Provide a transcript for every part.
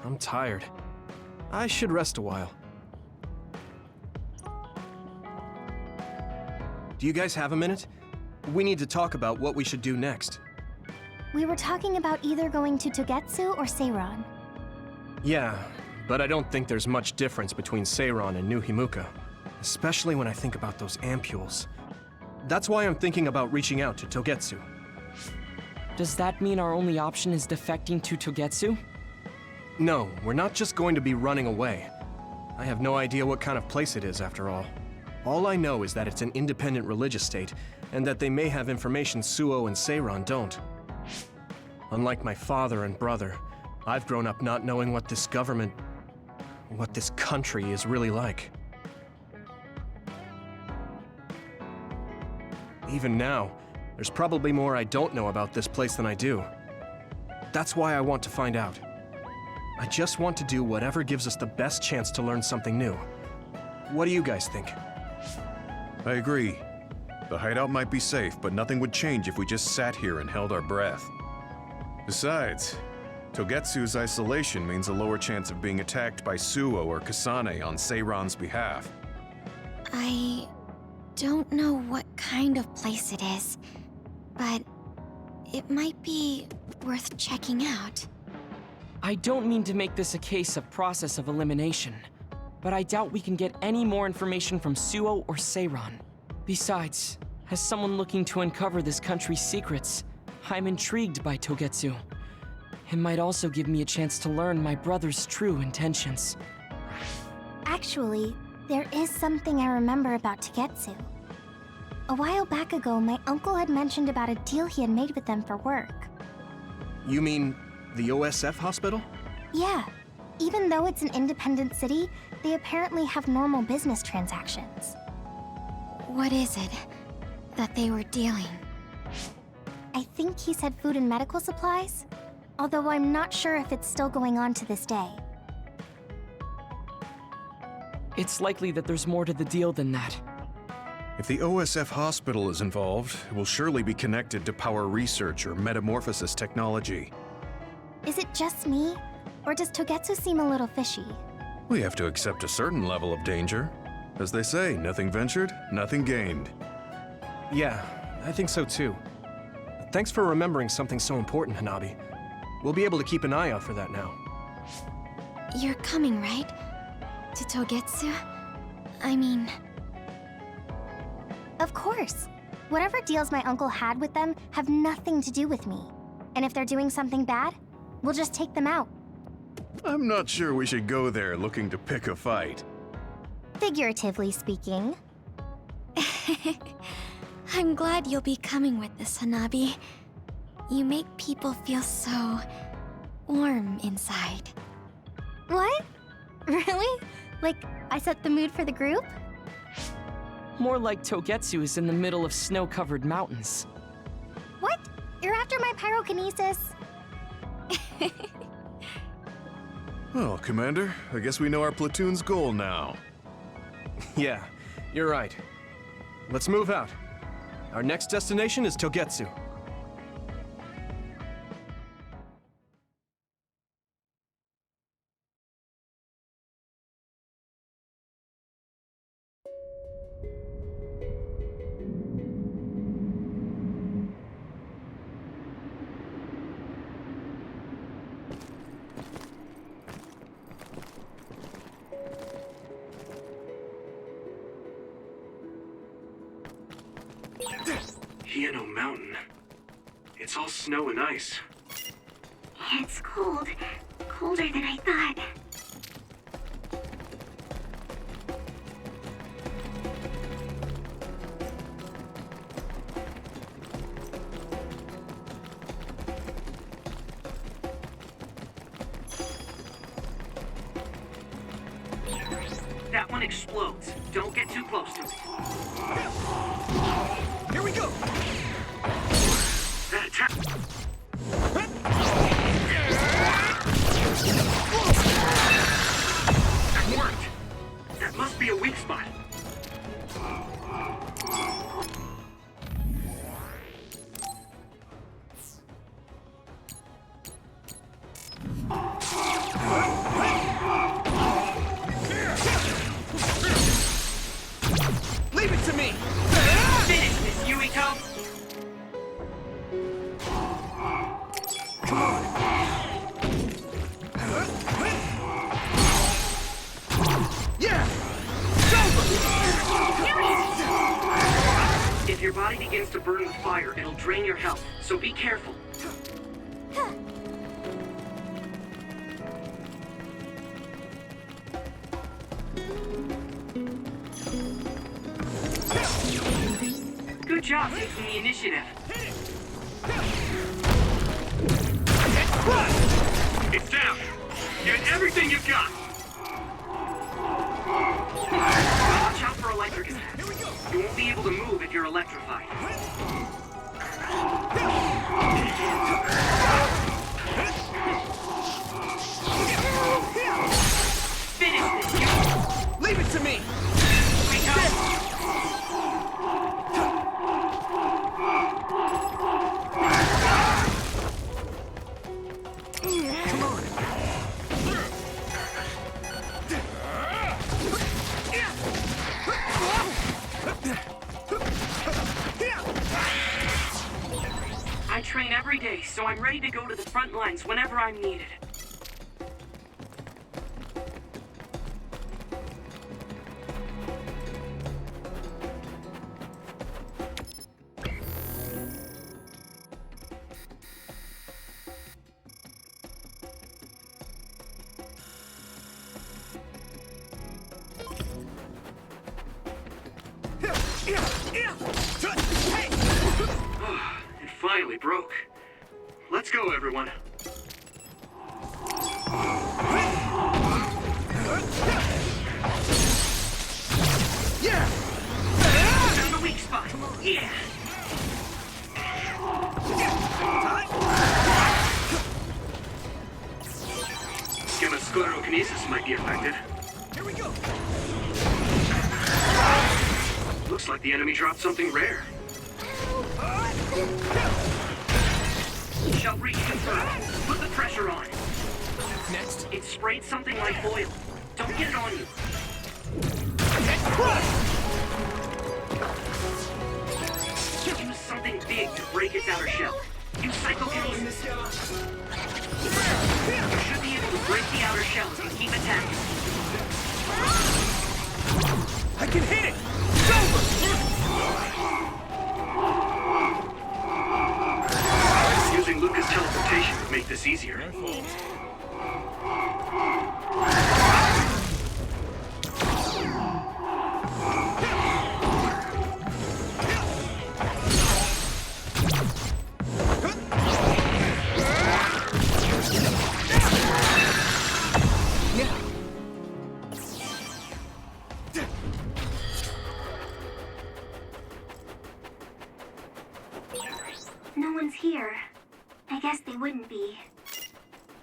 I'm tired. I should rest a while. Do you guys have a minute? We need to talk about what we should do next. We were talking about either going to Togetsu or Seiran. Yeah, but I don't think there's much difference between Seiran and New Himuka, especially when I think about those ampules. That's why I'm thinking about reaching out to Togetsu. Does that mean our only option is defecting to Togetsu? No, we're not just going to be running away. I have no idea what kind of place it is, after all. All I know is that it's an independent religious state, and that they may have information Suo and Seiran don't. Unlike my father and brother, I've grown up not knowing what this government, what this country is really like. Even now, there's probably more I don't know about this place than I do. That's why I want to find out. I just want to do whatever gives us the best chance to learn something new. What do you guys think? I agree. The hideout might be safe, but nothing would change if we just sat here and held our breath. Besides, Togetsu's isolation means a lower chance of being attacked by Suo or Kasane on Seiran's behalf. I don't know what kind of place it is, but it might be worth checking out. I don't mean to make this a case of process of elimination, but I doubt we can get any more information from Suo or Seiran. Besides, as someone looking to uncover this country's secrets, I'm intrigued by Togetsu. It might also give me a chance to learn my brother's true intentions. Actually, there is something I remember about Togetsu. A while back ago, my uncle had mentioned about a deal he had made with them for work. You mean the OSF hospital? Yeah. Even though it's an independent city, they apparently have normal business transactions. What is it that they were dealing? I think he said food and medical supplies, although I'm not sure if it's still going on to this day. It's likely that there's more to the deal than that. If the OSF hospital is involved, it will surely be connected to power research or metamorphosis technology. Is it just me, or does Togetsu seem a little fishy? We have to accept a certain level of danger. As they say, nothing ventured, nothing gained. Yeah, I think so too. Thanks for remembering something so important, Hanabi. We'll be able to keep an eye out for that now. You're coming, right? To Togetsu? I mean... Of course. Whatever deals my uncle had with them have nothing to do with me. And if they're doing something bad, we'll just take them out. I'm not sure we should go there looking to pick a fight. Figuratively speaking. I'm glad you'll be coming with us, Hanabi. You make people feel so... warm inside. What? Really? Like, I set the mood for the group? More like Togetsu is in the middle of snow-covered mountains. What? You're after my pyrokinesis? Well, Commander, I guess we know our platoon's goal now. Yeah, you're right. Let's move out. Our next destination is Togetsu. Hieno Mountain. It's all snow and ice. It's cold. Colder than I thought. That one explodes. Don't get too close to it. Here we go! That attack... That worked! That must be a weak spot. to burn with fire, it'll drain your health, so be careful. Good job taking the initiative. It's down. Give it everything you've got. Watch out for electric attacks. You won't be able to move if you're electrified. Finish this, you. Leave it to me! Wake up. I train every day, so I'm ready to go to the front lines whenever I'm needed. It finally broke. Let's go, everyone. Yeah! Found the weak spot. Yeah. Sclerokinesis might be effective. Here we go! Looks like the enemy dropped something rare. Shell breach confirmed. Put the pressure on. Next. It sprayed something like oil. Don't get it on you. Use something big to break its outer shell. Use psychokinesis. You should be able to break the outer shell if you keep attacking. I can hit it! It's over! Using Luca's teleportation would make this easier. No one's here. I guess they wouldn't be.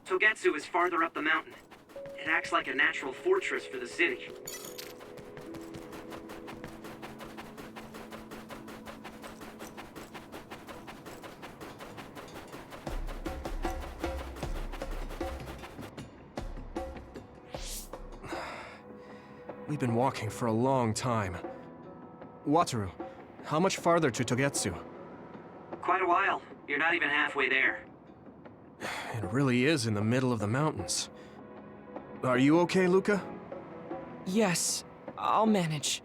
Togetsu is farther up the mountain. It acts like a natural fortress for the city. We've been walking for a long time. Wataru, how much farther to Togetsu? Quite a while. You're not even halfway there. It really is in the middle of the mountains. Are you okay, Luca? Yes, I'll manage.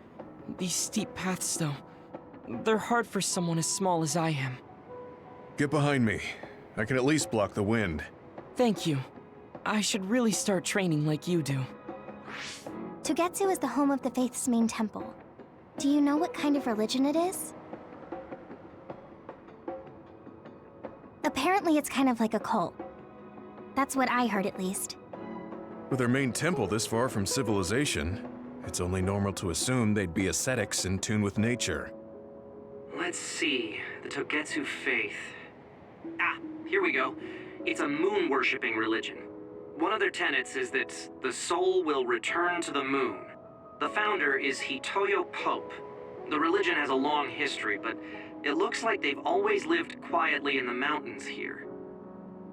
These steep paths, though, they're hard for someone as small as I am. Get behind me. I can at least block the wind. Thank you. I should really start training like you do. Togetsu is the home of the Faith's main temple. Do you know what kind of religion it is? Apparently it's kind of like a cult. That's what I heard, at least. With their main temple this far from civilization, it's only normal to assume they'd be ascetics in tune with nature. Let's see. The Togetsu faith. Ah, here we go. It's a moon-worshipping religion. One of their tenets is that the soul will return to the moon. The founder is Hitoyo Pope. The religion has a long history, but it looks like they've always lived quietly in the mountains here.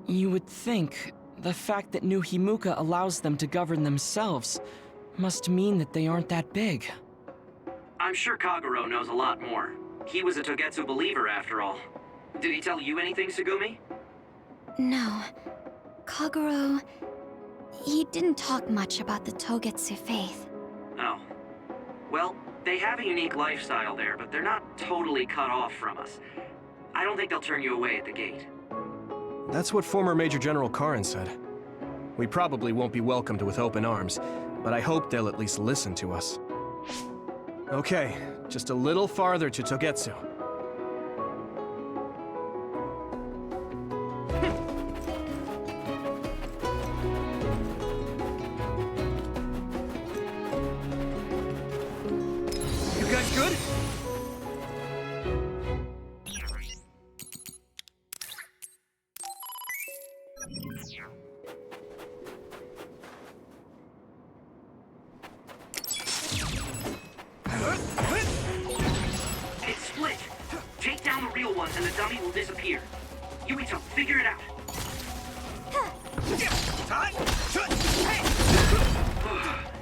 You would think the fact that New Himuka allows them to govern themselves must mean that they aren't that big. I'm sure Kagero knows a lot more. He was a Togetsu believer, after all. Did he tell you anything, Sugumi? No. Kagero... he didn't talk much about the Togetsu faith. Oh. Well, They have a unique lifestyle there, but they're not totally cut off from us. I don't think they'll turn you away at the gate. That's what former Major General Karin said. We probably won't be welcomed with open arms, but I hope they'll at least listen to us. Okay, just a little farther to Togetsu. You guys good? It's split. Take down the real one and the dummy will disappear. Yuito, figure it out.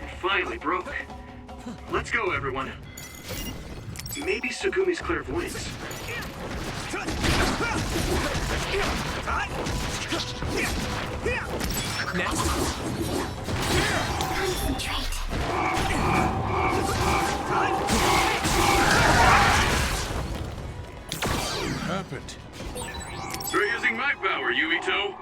It finally broke. Let's go, everyone. Maybe Tsugumi's clairvoyance. Next. Concentrate. Happened. You're using my power, Yuito.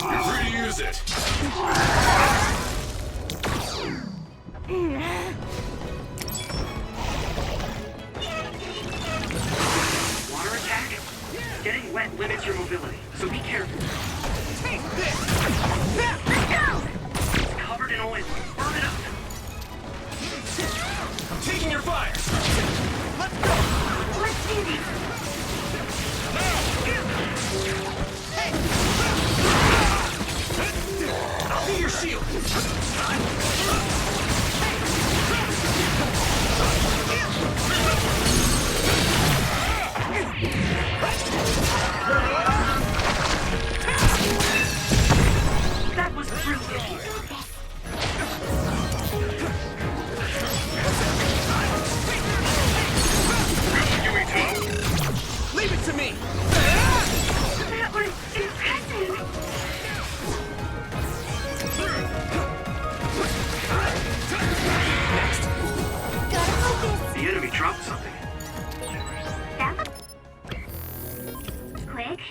You're free to use it. Water attack? Getting wet limits your mobility, so be careful. Take this! It's covered in oil. Burn it up. I'm taking your fire! Let's go! Let's do this. I'll be your shield! That was brilliant. Yuito. Leave it to me! That was impressive. Gotta focus. The enemy dropped something. That quick.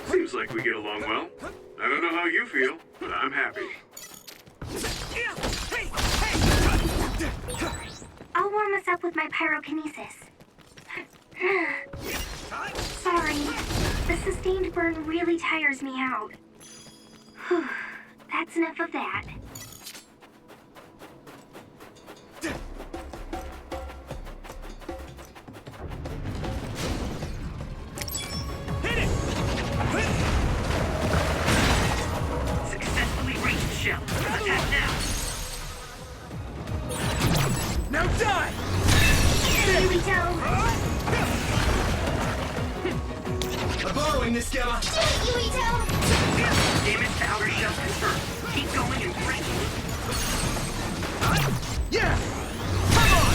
Seems like we get along well. I don't know how you feel, but I'm happy. I'll warm us up with my pyrokinesis. Sorry. The sustained burn really tires me out. Whew. That's enough of that. Successfully reached shell. Attack now. Now die! Yuito! I'm borrowing this, Gamma! Yuito! Damage to outer shell confirmed. Keep going and break. Yeah! Come on!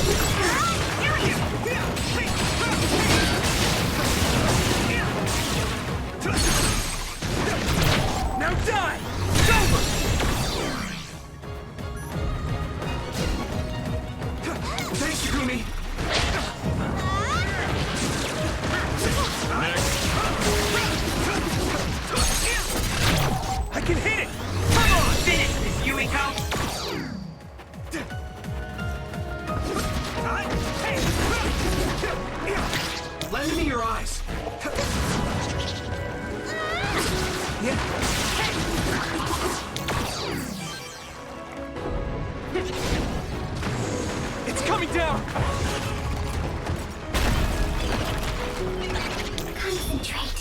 Now die! It's over! Thanks, Yagumi! I can hit it! Come on! Finish this, Yuito. Lend me your eyes! Yeah. It's coming down! Concentrate.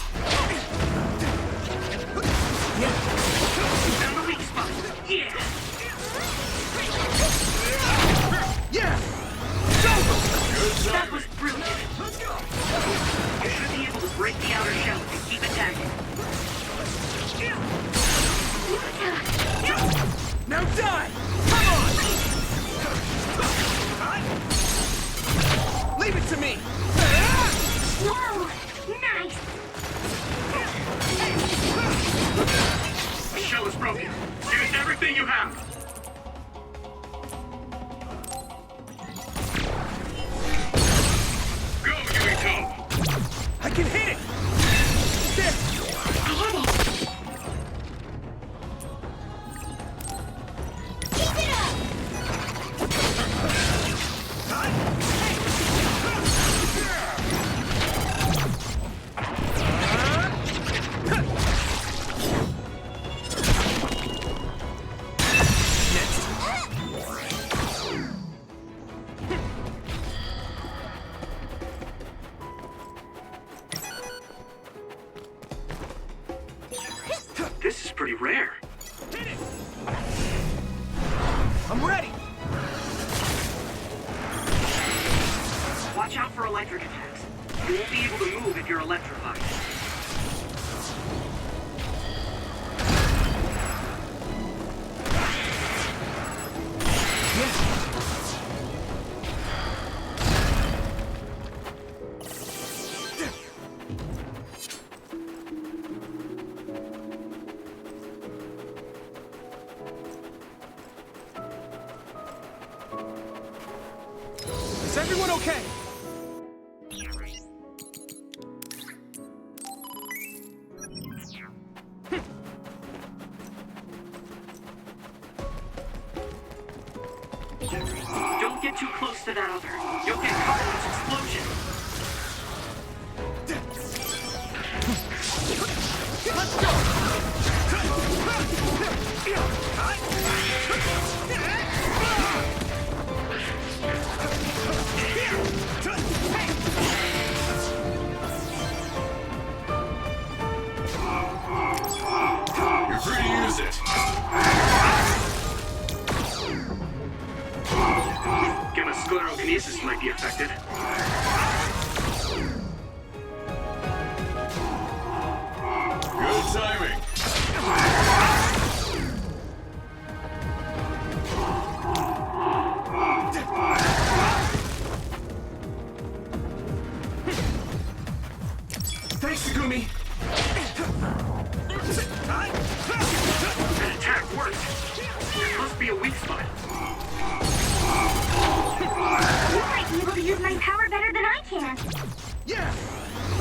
Yeah. Found the weak spot. Yeah. Yeah! It's over! That was brilliant. Let's go! You should be able to break the outer shell and keep attacking. Now die! Come on! Leave it to me! Whoa! signal is broken. Give us everything you have. Go, Yuito! I can hit it! There! I hit it! Keep it up! This is pretty rare. Hit it! I'm ready! Watch out for electric attacks. You won't be able to move if you're electrified. Is everyone okay? Don't get too close to that other. You'll get caught in this explosion. Let's go! You're free to use it. Gamma sclerokinesis might be affected. Good timing. Thanks, Segumi! That attack worked. There must be a weak spot. You might be able to use my power better than I can. Yeah!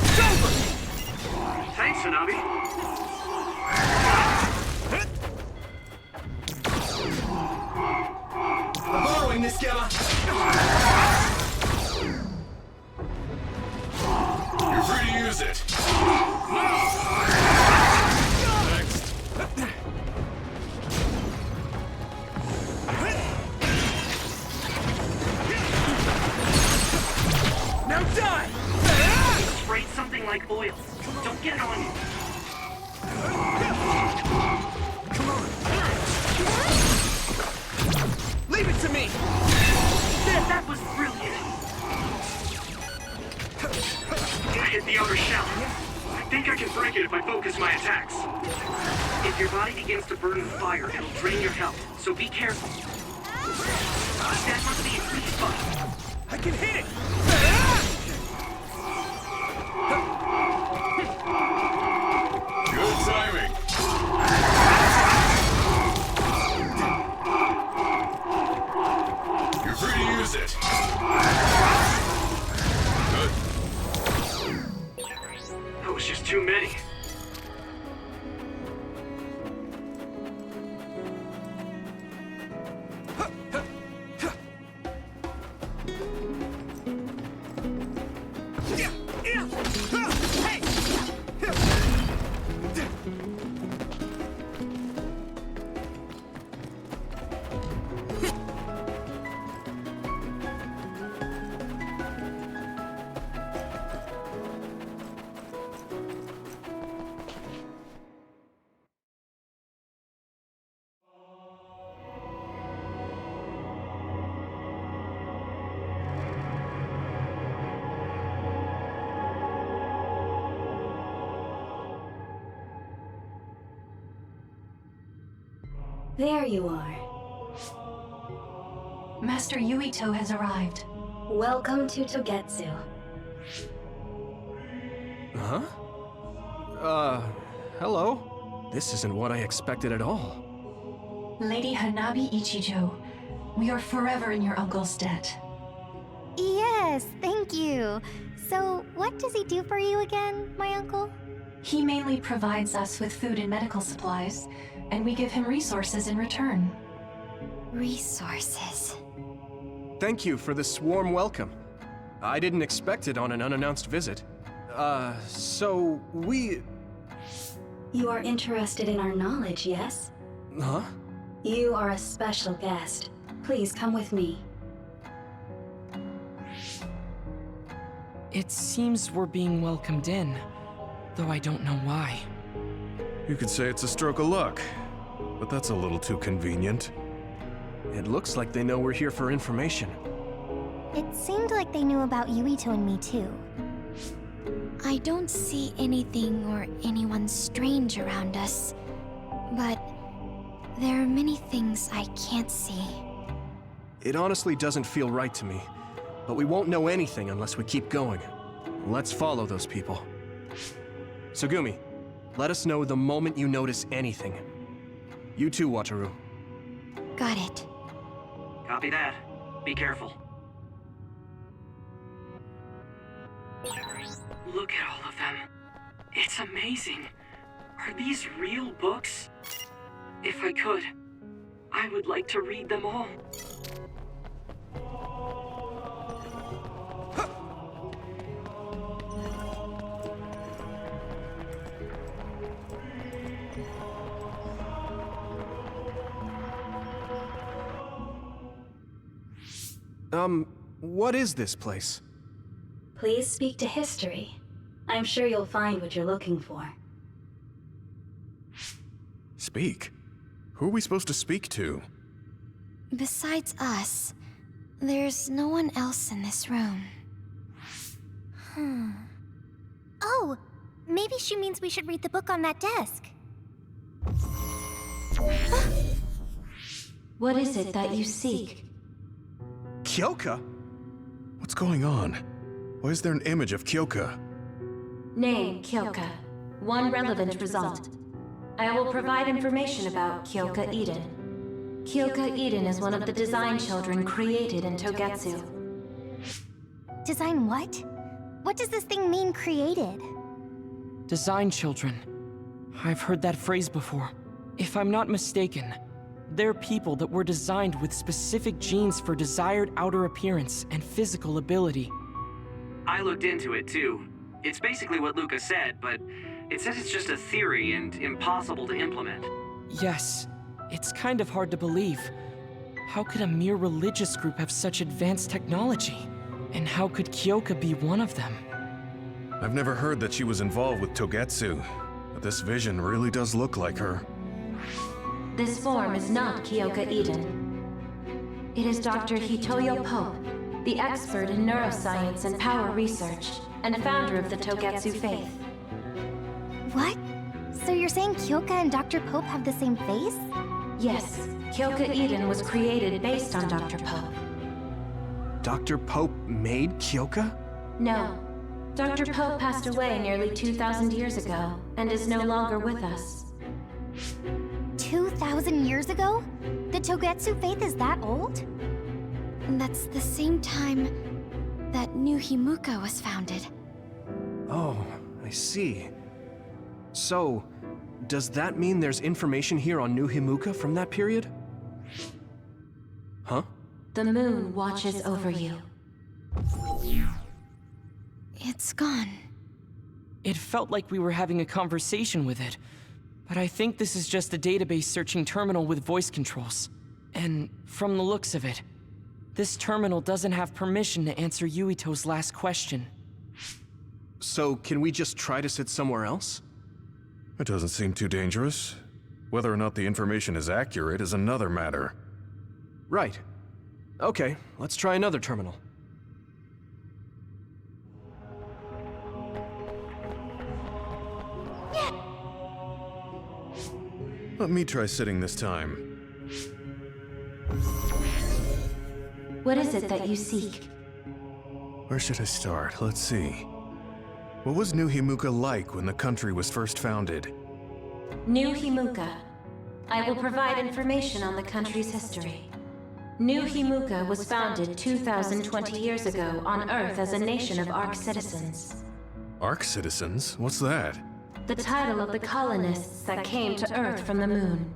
It's over! Thanks, Hanabi. I'm borrowing this, Gamma! You're free to use it. Now die! Sprayed something like oil. Don't get it on you. Come on! Leave it to me! That was brilliant. I hit the outer shell. I think I can break it if I focus my attacks. If your body begins to burn with fire, it'll drain your health, so be careful. That must be a weak spot. I can hit it! Good timing. You're free to use it. Good. That was just too many. There you are. Master Yuito has arrived. Welcome to Togetsu. Huh? Hello? This isn't what I expected at all. Lady Hanabi Ichijo, we are forever in your uncle's debt. Yes, thank you. So, what does he do for you again, my uncle? He mainly provides us with food and medical supplies, and we give him resources in return. Resources. Thank you for this warm welcome. I didn't expect it on an unannounced visit. So we... You are interested in our knowledge, yes? Huh? You are a special guest. Please come with me. It seems we're being welcomed in, though I don't know why. You could say it's a stroke of luck, but that's a little too convenient. It looks like they know we're here for information. It seemed like they knew about Yuito and me too. I don't see anything or anyone strange around us, but there are many things I can't see. It honestly doesn't feel right to me, but we won't know anything unless we keep going. Let's follow those people. Tsugumi, let us know the moment you notice anything. You too, Wataru. Got it. Copy that. Be careful. Look at all of them. It's amazing. Are these real books? If I could, I would like to read them all. What is this place? Please speak to history. I'm sure you'll find what you're looking for. Speak? Who are we supposed to speak to? Besides us, there's no one else in this room. Oh, maybe she means we should read the book on that desk. What is it that you seek? Kyoka? What's going on? Why is there an image of Kyoka? Name, Kyoka. One relevant result. I will provide information about Kyoka Eden. Kyoka Eden is one of the design children created in Togetsu. Design what? What does this thing mean, created? Design children. I've heard that phrase before. If I'm not mistaken, they're people that were designed with specific genes for desired outer appearance and physical ability. I looked into it too. It's basically what Luca said, but it says it's just a theory and impossible to implement. Yes, it's kind of hard to believe. How could a mere religious group have such advanced technology? And how could Kyoka be one of them? I've never heard that she was involved with Togetsu, but this vision really does look like her. This form is not Kyoka Eden. It is Dr. Hitoyo Pope, the expert in neuroscience and power research, and founder of the Togetsu faith. What? So you're saying Kyoka and Dr. Pope have the same face? Yes, Kyoka Eden was created based on Dr. Pope. Dr. Pope made Kyoka? No. Dr. Pope passed away nearly 2,000 years ago, and is no longer with us. 2,000 years ago? The Togetsu faith is that old? That's the same time that New Himuka was founded. Oh, I see. So, does that mean there's information here on New Himuka from that period? Huh? The moon watches over you. It's gone. It felt like we were having a conversation with it, but I think this is just a database searching terminal with voice controls. And from the looks of it, this terminal doesn't have permission to answer Yuito's last question. So, can we just try to sit somewhere else? It doesn't seem too dangerous. Whether or not the information is accurate is another matter. Right. Okay, let's try another terminal. Let me try sitting this time. What is it that you seek? Where should I start? Let's see. What was New Himuka like when the country was first founded? New Himuka. I will provide information on the country's history. New Himuka was founded 2,020 years ago on Earth as a nation of Ark citizens. Ark citizens? What's that? The title of the colonists that came to Earth from the moon.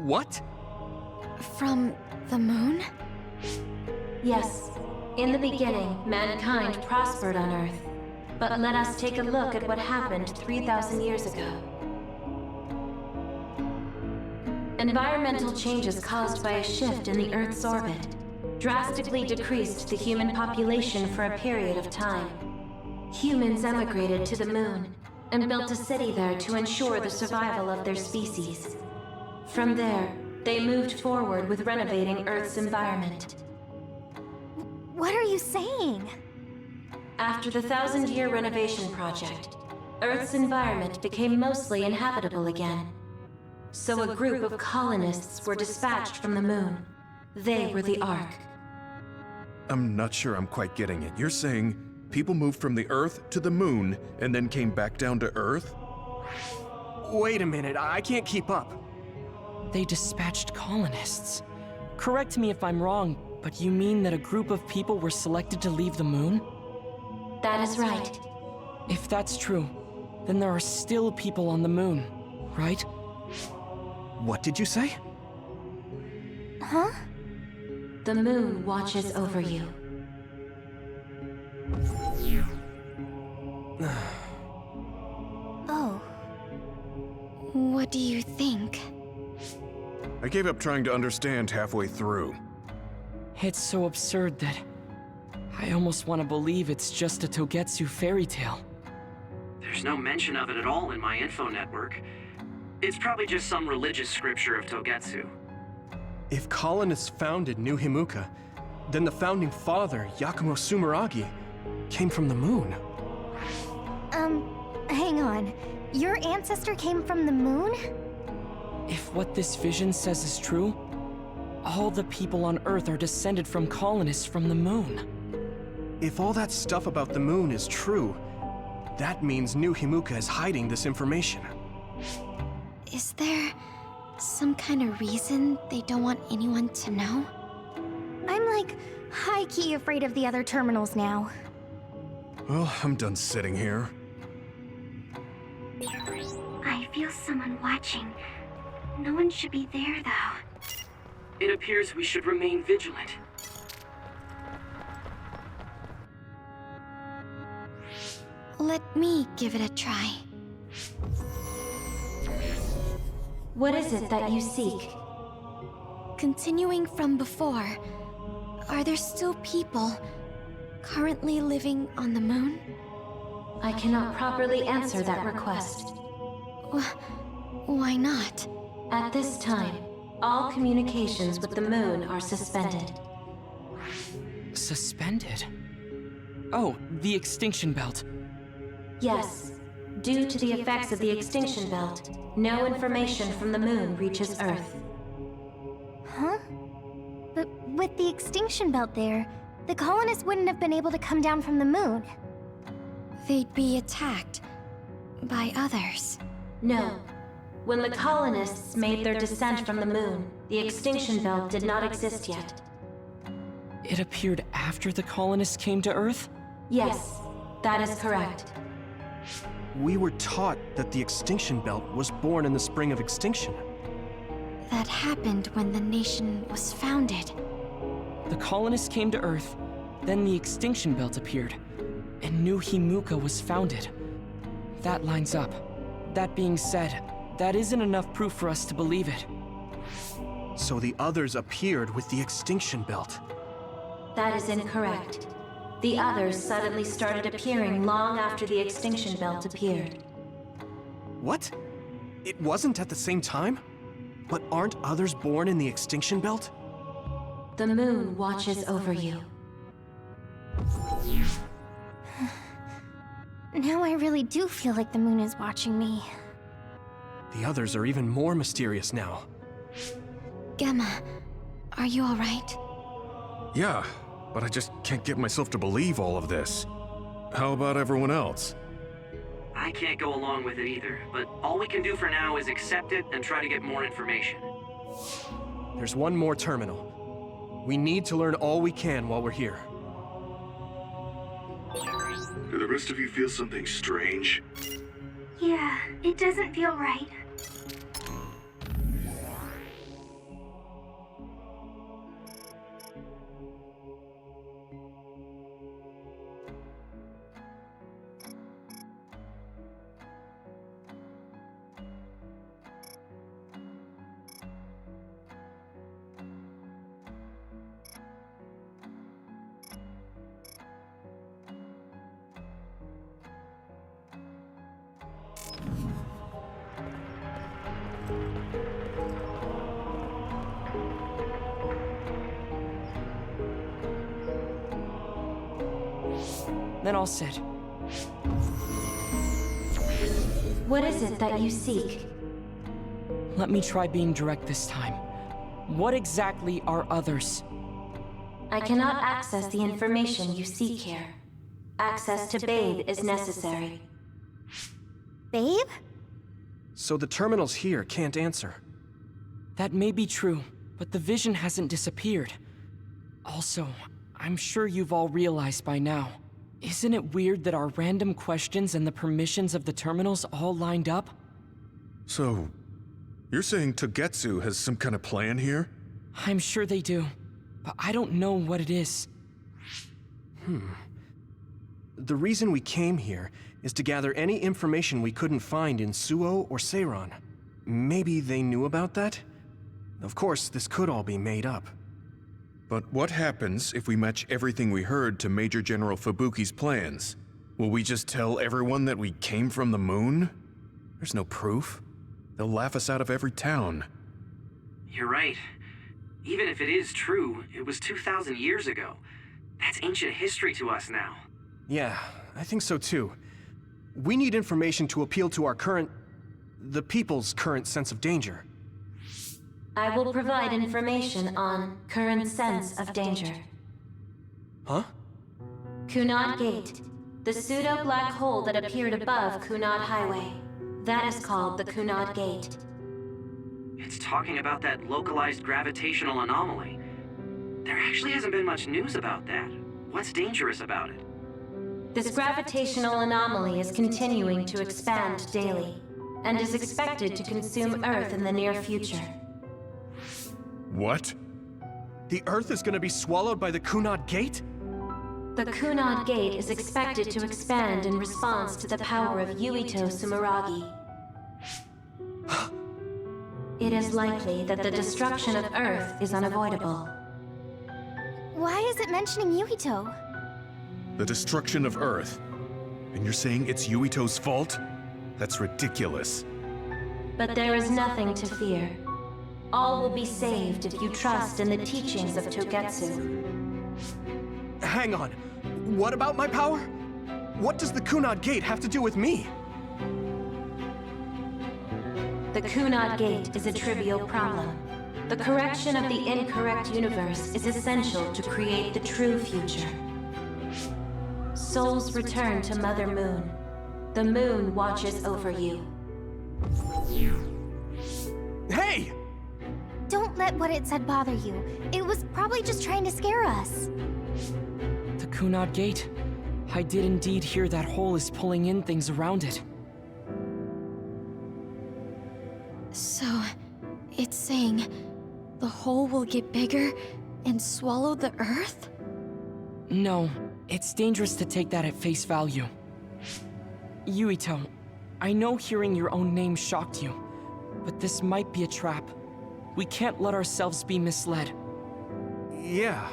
What? From the moon? Yes. In the beginning, mankind prospered on Earth. But let us take a look at what happened 3,000 years ago. Environmental changes caused by a shift in the Earth's orbit drastically decreased the human population for a period of time. Humans emigrated to the moon and built a city there to ensure the survival of their species. From there, they moved forward with renovating Earth's environment. What are you saying? After the 1,000-year renovation project, Earth's environment became mostly inhabitable again. So a group of colonists were dispatched from the moon. They were the Ark. I'm not sure I'm quite getting it. You're saying people moved from the Earth to the moon and then came back down to Earth? Wait a minute, I can't keep up. They dispatched colonists. Correct me if I'm wrong, but you mean that a group of people were selected to leave the moon? That is right. If that's true, then there are still people on the moon, right? What did you say? Huh? The moon watches over you. Oh. What do you think? I gave up trying to understand halfway through. It's so absurd that I almost want to believe it's just a Togetsu fairy tale. There's no mention of it at all in my info network. It's probably just some religious scripture of Togetsu. If colonists founded New Himuka, then the founding father, Yakumo Sumeragi, came from the moon. Hang on. Your ancestor came from the moon? If what this vision says is true, all the people on Earth are descended from colonists from the moon. If all that stuff about the moon is true, that means New Himuka is hiding this information. Is there some kind of reason they don't want anyone to know? I'm like high-key afraid of the other terminals now. Well, I'm done sitting here. I feel someone watching. No one should be there, though. It appears we should remain vigilant. Let me give it a try. What is it that you seek? Continuing from before, are there still people currently living on the moon? I cannot properly answer that request. Why not? At this time, all communications with the moon are suspended. Suspended? Oh, the extinction belt. Yes. Due to the effects of the extinction belt, no information from the moon reaches Earth. Huh? But with the extinction belt there, the colonists wouldn't have been able to come down from the moon. They'd be attacked by others. No. When the colonists made their descent from the moon, the extinction belt did not exist yet. It appeared after the colonists came to Earth? Yes, that is correct. We were taught that the extinction belt was born in the spring of extinction. That happened when the nation was founded. The colonists came to Earth, then the extinction belt appeared, and New Himuka was founded. That lines up. That being said, that isn't enough proof for us to believe it. So the others appeared with the extinction belt. That is incorrect. The others suddenly started appearing long after the extinction belt appeared. What? It wasn't at the same time? But aren't others born in the extinction belt? The moon watches over you. Now I really do feel like the moon is watching me. The others are even more mysterious now. Gemma, are you alright? Yeah, but I just can't get myself to believe all of this. How about everyone else? I can't go along with it either, but all we can do for now is accept it and try to get more information. There's one more terminal. We need to learn all we can while we're here. Do the rest of you feel something strange? Yeah, it doesn't feel right. Then I'll sit. What is it that you seek? Let me try being direct this time. What exactly are others? I cannot access the information you seek here. Access to Babe is necessary. Babe? So the terminals here can't answer. That may be true, but the vision hasn't disappeared. Also, I'm sure you've all realized by now. Isn't it weird that our random questions and the permissions of the terminals all lined up? So, you're saying Togetsu has some kind of plan here? I'm sure they do, but I don't know what it is. The reason we came here is to gather any information we couldn't find in Suo or Seiran. Maybe they knew about that? Of course, this could all be made up. But what happens if we match everything we heard to Major General Fubuki's plans? Will we just tell everyone that we came from the moon? There's no proof. They'll laugh us out of every town. You're right. Even if it is true, it was 2,000 years ago. That's ancient history to us now. Yeah, I think so too. We need information to appeal to our the people's current sense of danger. I will provide information on current sense of danger. Huh? Kunad Gate, the pseudo-black hole that appeared above Kunad Highway. That is called the Kunad Gate. It's talking about that localized gravitational anomaly. There actually hasn't been much news about that. What's dangerous about it? This gravitational anomaly is continuing to expand daily, and is expected to consume Earth in the near future. What? The Earth is gonna be swallowed by the Kunad Gate? The Kunad Gate is expected to expand in response to the power of Yuito Sumeragi. It is likely that the destruction of Earth is unavoidable. Why is it mentioning Yuito? The destruction of Earth? And you're saying it's Yuito's fault? That's ridiculous. But there is nothing to fear. All will be saved if you trust in the teachings of Togetsu. Hang on. What about my power? What does the Kunad Gate have to do with me? The Kunad Gate is a trivial problem. The correction of the incorrect universe is essential to create the true future. Souls return to Mother Moon. The moon watches over you. Hey! Don't let what it said bother you. It was probably just trying to scare us. The Kunad Gate. I did indeed hear that hole is pulling in things around it. So, it's saying the hole will get bigger and swallow the Earth? No, it's dangerous to take that at face value. Yuito, I know hearing your own name shocked you, but this might be a trap. We can't let ourselves be misled. Yeah,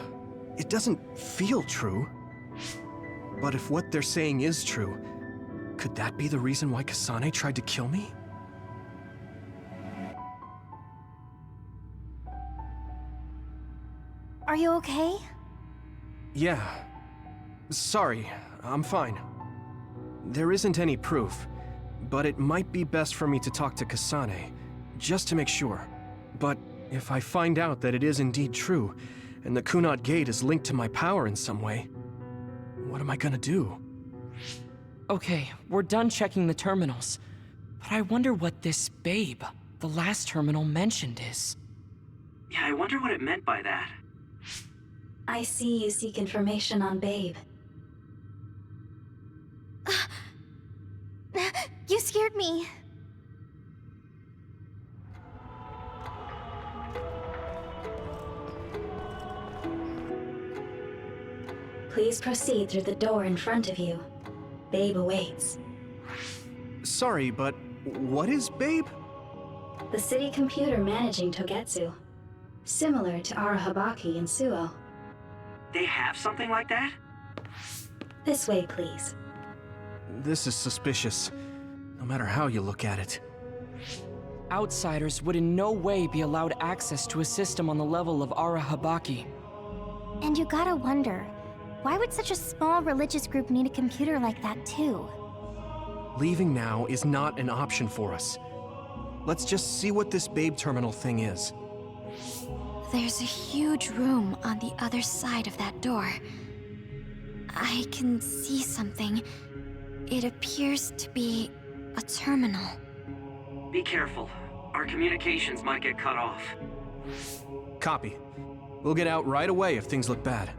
it doesn't feel true. But if what they're saying is true, could that be the reason why Kasane tried to kill me? Are you okay? Yeah. Sorry, I'm fine. There isn't any proof, but it might be best for me to talk to Kasane, just to make sure. But if I find out that it is indeed true, and the Kunad Gate is linked to my power in some way, what am I gonna do? Okay, we're done checking the terminals. But I wonder what this Babe, the last terminal mentioned, is. Yeah, I wonder what it meant by that. I see you seek information on Babe. You scared me. Please proceed through the door in front of you. Babe awaits. Sorry, but what is Babe? The city computer managing Togetsu. Similar to Arahabaki and Suo. They have something like that? This way, please. This is suspicious, no matter how you look at it. Outsiders would in no way be allowed access to a system on the level of Arahabaki. And you gotta wonder, why would such a small religious group need a computer like that too? Leaving now is not an option for us. Let's just see what this Babe terminal thing is. There's a huge room on the other side of that door. I can see something. It appears to be a terminal. Be careful. Our communications might get cut off. Copy. We'll get out right away if things look bad.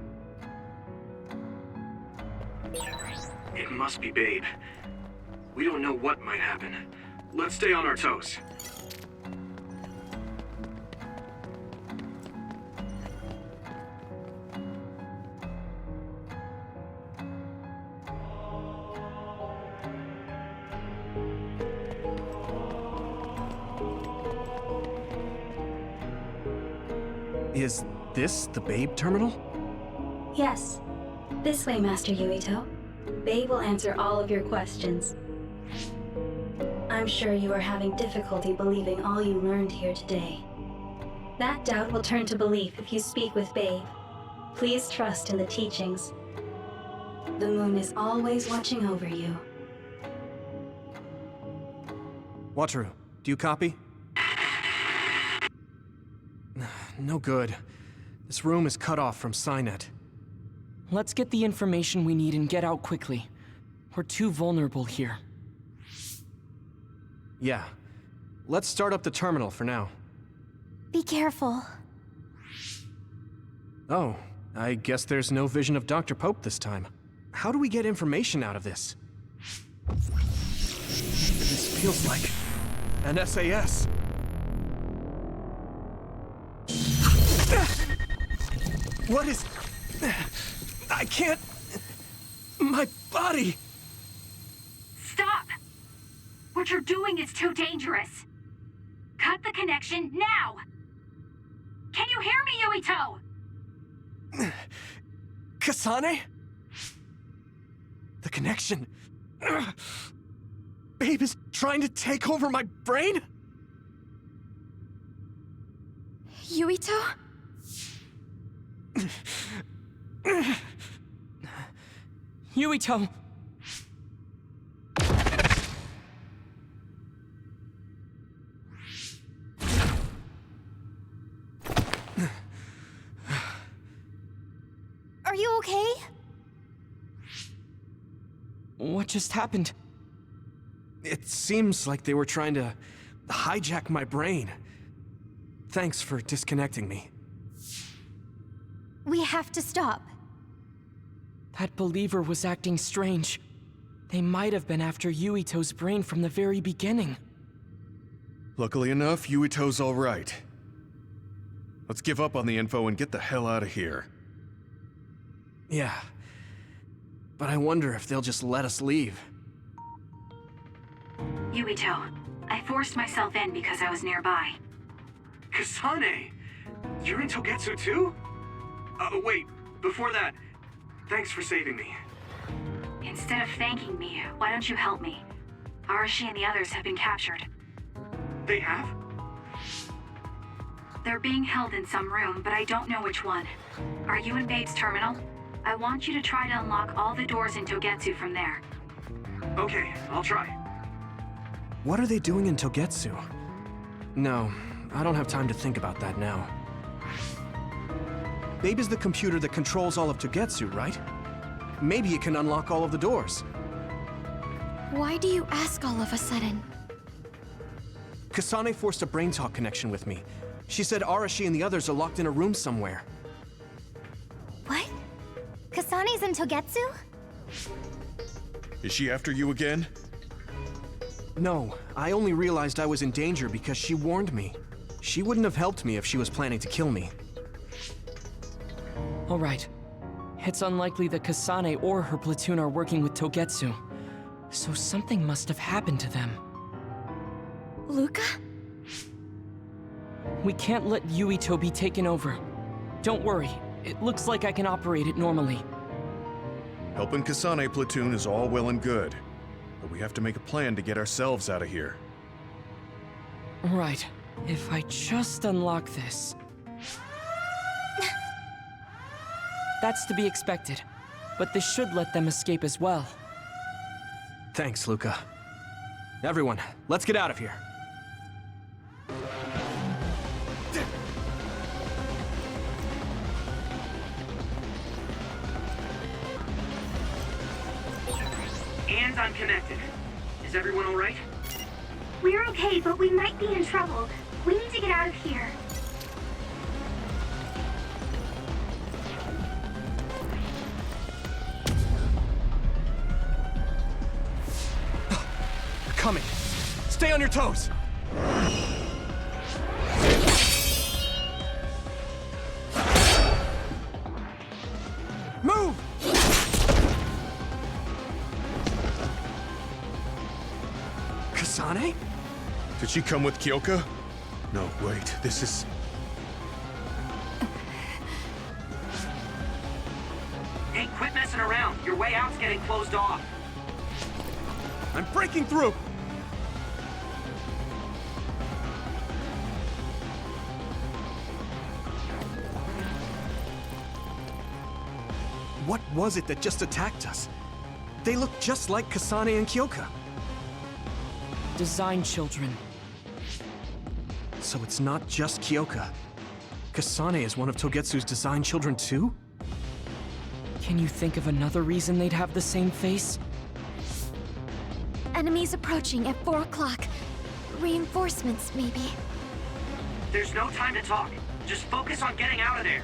It must be Babe. We don't know what might happen. Let's stay on our toes. Is this the Babe terminal? Yes. This way, Master Yuito. Babe will answer all of your questions. I'm sure you are having difficulty believing all you learned here today. That doubt will turn to belief if you speak with Babe. Please trust in the teachings. The moon is always watching over you. Wataru, do you copy? No good. This room is cut off from Cynet. Let's get the information we need and get out quickly. We're too vulnerable here. Yeah. Let's start up the terminal for now. Be careful. Oh, I guess there's no vision of Dr. Pope this time. How do we get information out of this? This feels like an SAS. What is... I can't... My body... Stop! What you're doing is too dangerous. Cut the connection now! Can you hear me, Yuito? Kasane? The connection... Babe is trying to take over my brain? Yuito? Yuito! Are you okay? What just happened? It seems like they were trying to hijack my brain. Thanks for disconnecting me. We have to stop. That believer was acting strange. They might have been after Yuito's brain from the very beginning. Luckily enough, Yuito's all right. Let's give up on the info and get the hell out of here. Yeah. But I wonder if they'll just let us leave. Yuito, I forced myself in because I was nearby. Kasane! You're in Togetsu too? Wait, before that, thanks for saving me. Instead of thanking me, why don't you help me? Arashi and the others have been captured. They have? They're being held in some room, but I don't know which one. Are you in Babe's terminal? I want you to try to unlock all the doors in Togetsu from there. Okay, I'll try. What are they doing in Togetsu? No, I don't have time to think about that now. Babe is the computer that controls all of Togetsu, right? Maybe it can unlock all of the doors. Why do you ask all of a sudden? Kasane forced a brain talk connection with me. She said Arashi and the others are locked in a room somewhere. What? Kasane's in Togetsu? Is she after you again? No, I only realized I was in danger because she warned me. She wouldn't have helped me if she was planning to kill me. All right. It's unlikely that Kasane or her platoon are working with Togetsu. So something must have happened to them. Luca? We can't let Yuito be taken over. Don't worry. It looks like I can operate it normally. Helping Kasane platoon is all well and good, but we have to make a plan to get ourselves out of here. Right. If I just unlock this... That's to be expected, but this should let them escape as well. Thanks, Luca. Everyone, let's get out of here. And I'm connected. Is everyone all right? We're okay, but we might be in trouble. We need to get out of here. They're coming. Stay on your toes. Move! Kasane? Did she come with Kyoka? No, wait, this is... Hey, quit messing around. Your way out's getting closed off. I'm breaking through! What was it that just attacked us? They look just like Kasane and Kyoka. Design children. So it's not just Kyoka. Kasane is one of Togetsu's design children too? Can you think of another reason they'd have the same face? Enemies approaching at 4 o'clock. Reinforcements, maybe. There's no time to talk. Just focus on getting out of there.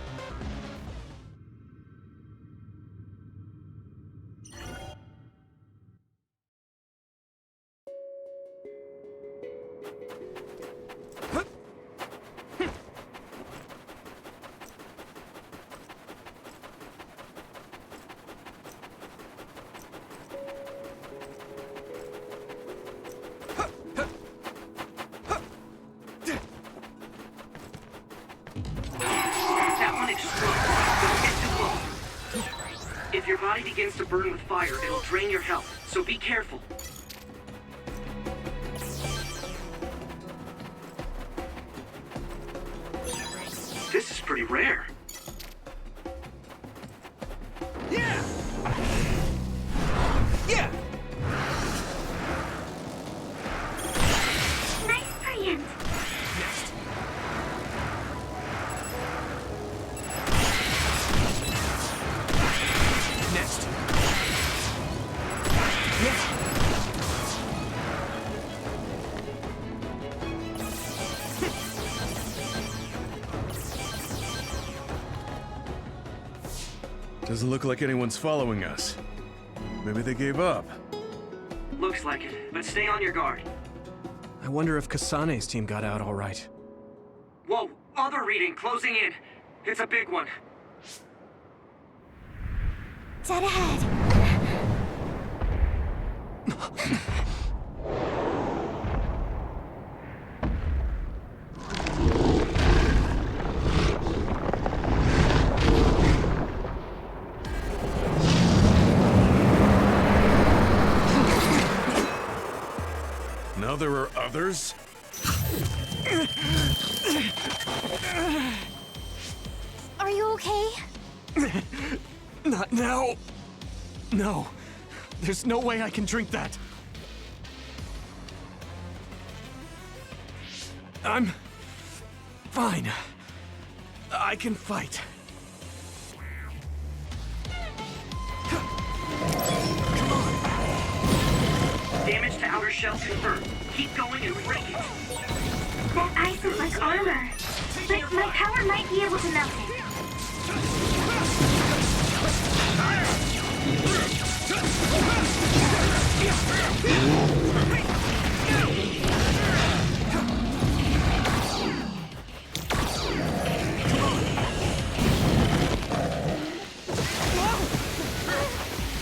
If your body begins to burn with fire, it'll drain your health, so be careful. This is pretty rare. Yeah! Yeah! Nice preempt. Next. Next. Next. Doesn't look like anyone's following us. Maybe they gave up. Looks like it, but stay on your guard. I wonder if Kasane's team got out all right. Whoa, other reading closing in. It's a big one. Dead ahead. Now there are others? Are you okay? Not now. No. There's no way I can drink that. I'm fine. I can fight. Come on. outer shell confirmed. Keep going and break it. That ice is like armor. But my power might be able to melt it.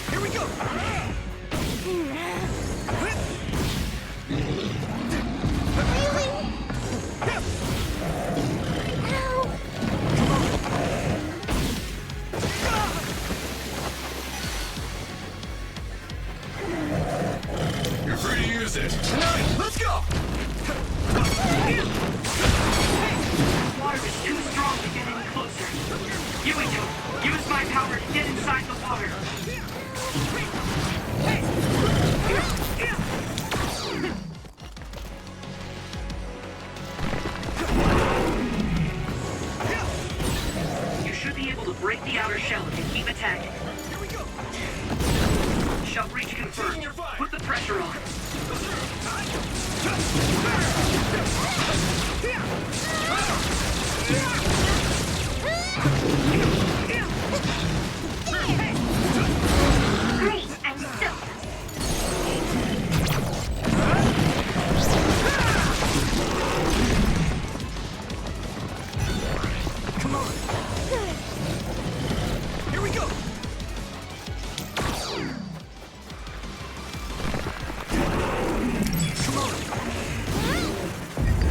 Here we go! You're free to use it. Let's go! Water is too strong to get any closer. Yuito, use my power to get inside the water. You should be able to break the outer shell if you keep attacking. Here we go! Shell breach confirmed. Put the pressure on. Great, I'm stoked. Come on! Here we go! Come on!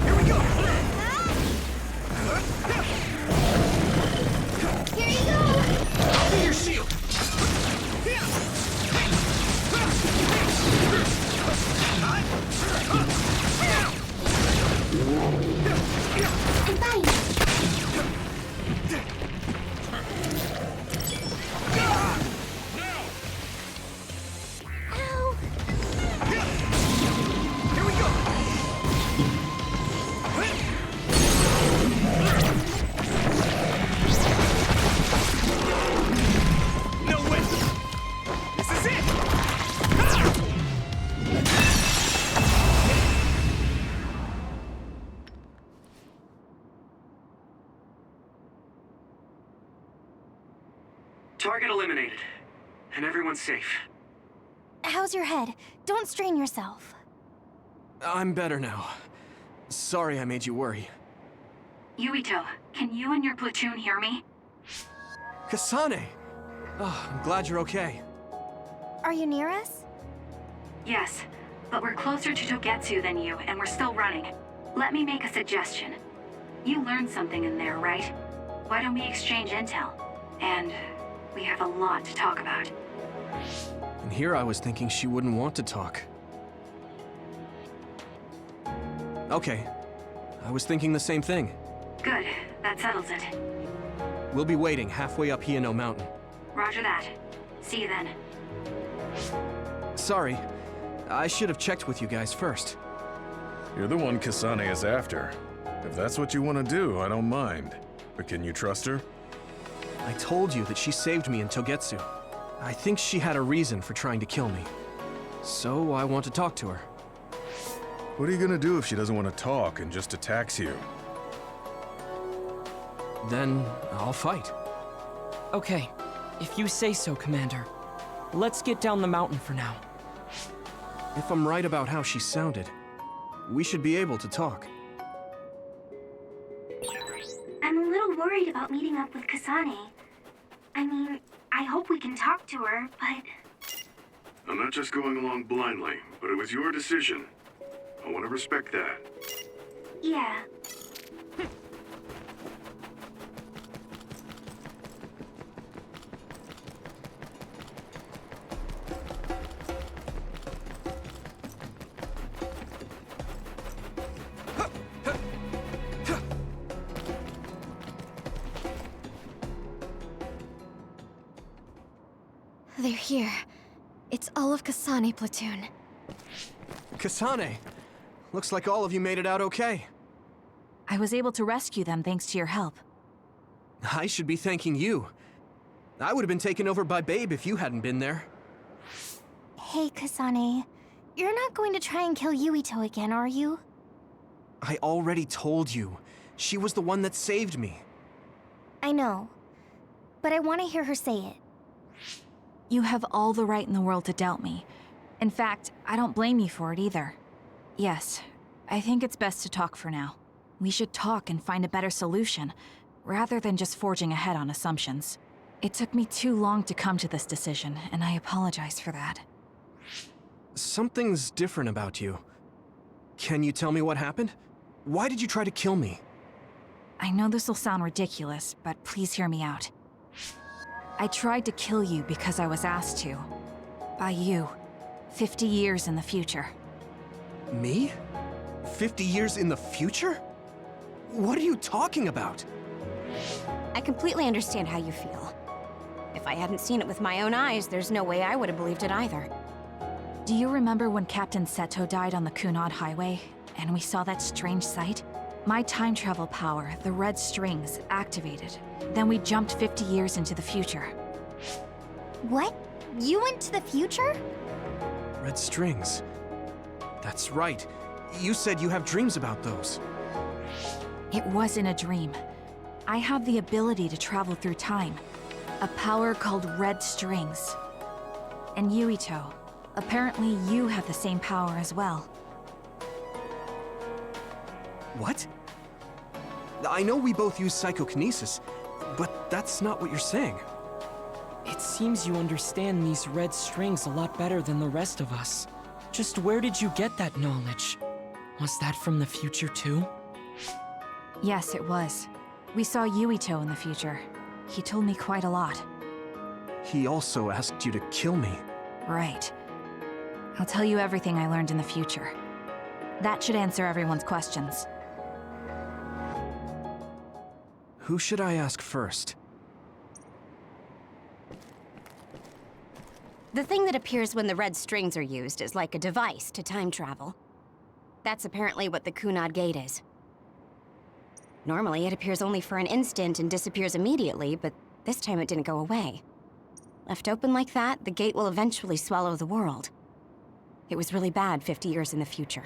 Here we go! Here you go! I'll be your shield! I'm fine. Ow! Here we go! No way! This is it! Target eliminated. And everyone's safe. How's your head? Don't strain yourself. I'm better now. Sorry I made you worry. Yuito, can you and your platoon hear me? Kasane! Oh, I'm glad you're okay. Are you near us? Yes, but we're closer to Togetsu than you, and we're still running. Let me make a suggestion. You learned something in there, right? Why don't we exchange intel? And we have a lot to talk about. And here I was thinking she wouldn't want to talk. Okay. I was thinking the same thing. Good, that settles it. We'll be waiting halfway up Hino Mountain. Roger that. See you then. Sorry. I should have checked with you guys first. You're the one Kasane is after. If that's what you want to do, I don't mind. But can you trust her? I told you that she saved me in Togetsu. I think she had a reason for trying to kill me. So I want to talk to her. What are you gonna do if she doesn't want to talk and just attacks you? Then I'll fight. Okay, if you say so, Commander. Let's get down the mountain for now. If I'm right about how she sounded, we should be able to talk. I'm a little worried about meeting up with Kasane. I mean, I hope we can talk to her, but... I'm not just going along blindly, but it was your decision. I want to respect that. yeah. They're here. It's all of Kasane platoon. Kasane! Looks like all of you made it out okay. I was able to rescue them thanks to your help. I should be thanking you. I would have been taken over by Babe if you hadn't been there. Hey, Kasane. You're not going to try and kill Yuito again, are you? I already told you. She was the one that saved me. I know. But I want to hear her say it. You have all the right in the world to doubt me. In fact, I don't blame you for it either. Yes, I think it's best to talk for now. We should talk and find a better solution, rather than just forging ahead on assumptions. It took me too long to come to this decision, and I apologize for that. Something's different about you. Can you tell me what happened? Why did you try to kill me? I know this will sound ridiculous, but please hear me out. I tried to kill you because I was asked to. By you. 50 years in the future. Me? 50 years in the future? What are you talking about? I completely understand how you feel. If I hadn't seen it with my own eyes, there's no way I would have believed it either. Do you remember when Captain Seto died on the Kunad Highway, and we saw that strange sight? My time travel power, the red strings, activated. Then we jumped 50 years into the future. What? You went to the future? Red strings. That's right. You said you have dreams about those. It wasn't a dream. I have the ability to travel through time. A power called red strings. And Yuito, apparently you have the same power as well. What? I know we both use psychokinesis, but that's not what you're saying. It seems you understand these red strings a lot better than the rest of us. Just where did you get that knowledge? Was that from the future too? Yes, it was. We saw Yuito in the future. He told me quite a lot. He also asked you to kill me. Right. I'll tell you everything I learned in the future. That should answer everyone's questions. Who should I ask first? The thing that appears when the red strings are used is like a device to time travel. That's apparently what the Kunad Gate is. Normally, it appears only for an instant and disappears immediately, but this time it didn't go away. Left open like that, the gate will eventually swallow the world. It was really bad 50 years in the future.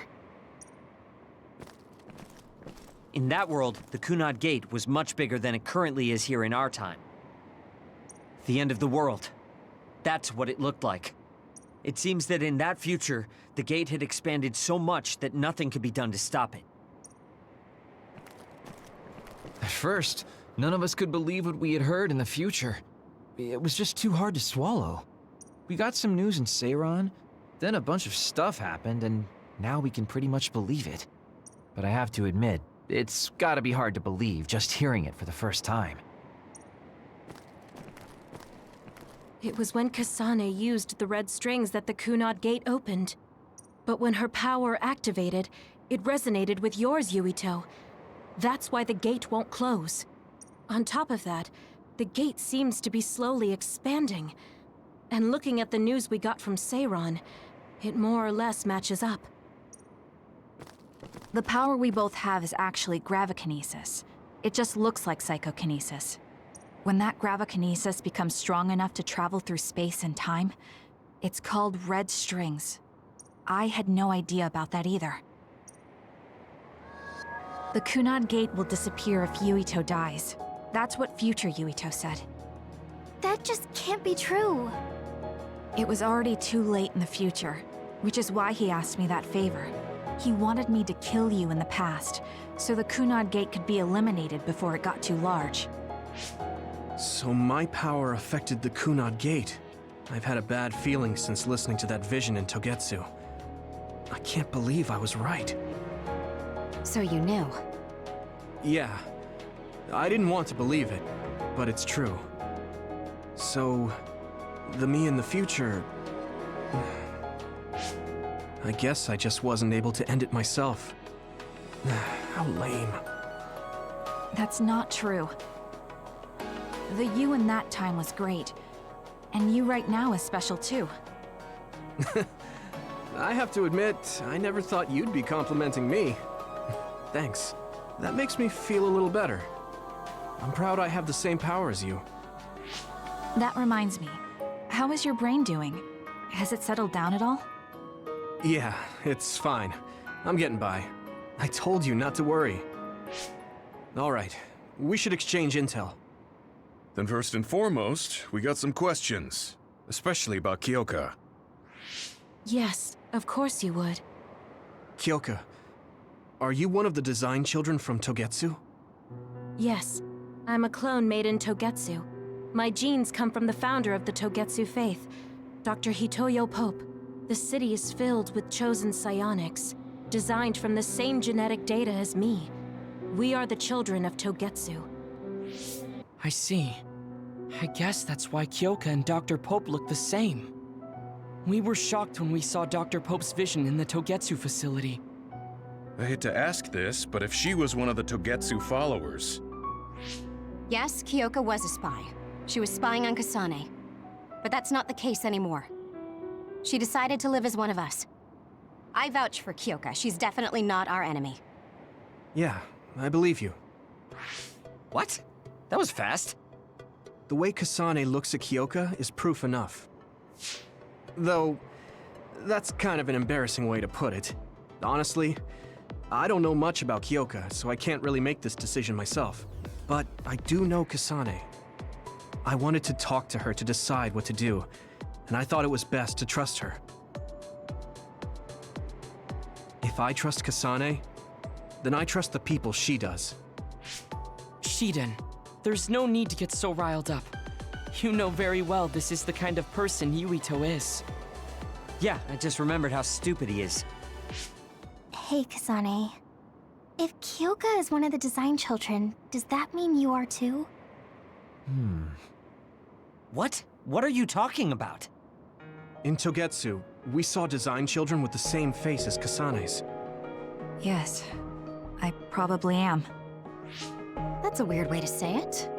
In that world, the Kunad Gate was much bigger than it currently is here in our time. The end of the world. That's what it looked like. It seems that in that future, the gate had expanded so much that nothing could be done to stop it. At first, none of us could believe what we had heard in the future. It was just too hard to swallow. We got some news in Seiran, then a bunch of stuff happened, and now we can pretty much believe it. But I have to admit, it's gotta be hard to believe just hearing it for the first time. It was when Kasane used the red strings that the Kunad Gate opened. But when her power activated, it resonated with yours, Yuito. That's why the gate won't close. On top of that, the gate seems to be slowly expanding. And looking at the news we got from Seiran, it more or less matches up. The power we both have is actually gravikinesis. It just looks like psychokinesis. When that gravikinesis becomes strong enough to travel through space and time, it's called red strings. I had no idea about that either. The Kunad Gate will disappear if Yuito dies. That's what future Yuito said. That just can't be true. It was already too late in the future, which is why he asked me that favor. He wanted me to kill you in the past, so the Kunad Gate could be eliminated before it got too large. So my power affected the Kunad Gate. I've had a bad feeling since listening to that vision in Togetsu. I can't believe I was right. So you knew? Yeah. I didn't want to believe it, but it's true. So, the me in the future... I guess I just wasn't able to end it myself. How lame. That's not true. The you in that time was great. And you right now is special too. I have to admit, I never thought you'd be complimenting me. Thanks. That makes me feel a little better. I'm proud I have the same power as you. That reminds me. How is your brain doing? Has it settled down at all? Yeah, it's fine. I'm getting by. I told you not to worry. All right, we should exchange intel. Then first and foremost, we got some questions. Especially about Kyoka. Yes, of course you would. Kyoka, are you one of the design children from Togetsu? Yes, I'm a clone made in Togetsu. My genes come from the founder of the Togetsu faith, Dr. Hitoyo Pope. The city is filled with chosen psionics, designed from the same genetic data as me. We are the children of Togetsu. I see. I guess that's why Kyoka and Dr. Pope look the same. We were shocked when we saw Dr. Pope's vision in the Togetsu facility. I hate to ask this, but if she was one of the Togetsu followers... Yes, Kyoka was a spy. She was spying on Kasane. But that's not the case anymore. She decided to live as one of us. I vouch for Kyoka. She's definitely not our enemy. Yeah, I believe you. What? That was fast. The way Kasane looks at Kyoka is proof enough. Though, that's kind of an embarrassing way to put it. Honestly, I don't know much about Kyoka, so I can't really make this decision myself. But I do know Kasane. I wanted to talk to her to decide what to do, and I thought it was best to trust her. If I trust Kasane, then I trust the people she does. Shiden, there's no need to get so riled up. You know very well this is the kind of person Yuito is. Yeah, I just remembered how stupid he is. Hey, Kasane. If Kyoka is one of the design children, does that mean you are too? What? What are you talking about? In Togetsu, we saw design children with the same face as Kasane's. Yes, I probably am. That's a weird way to say it.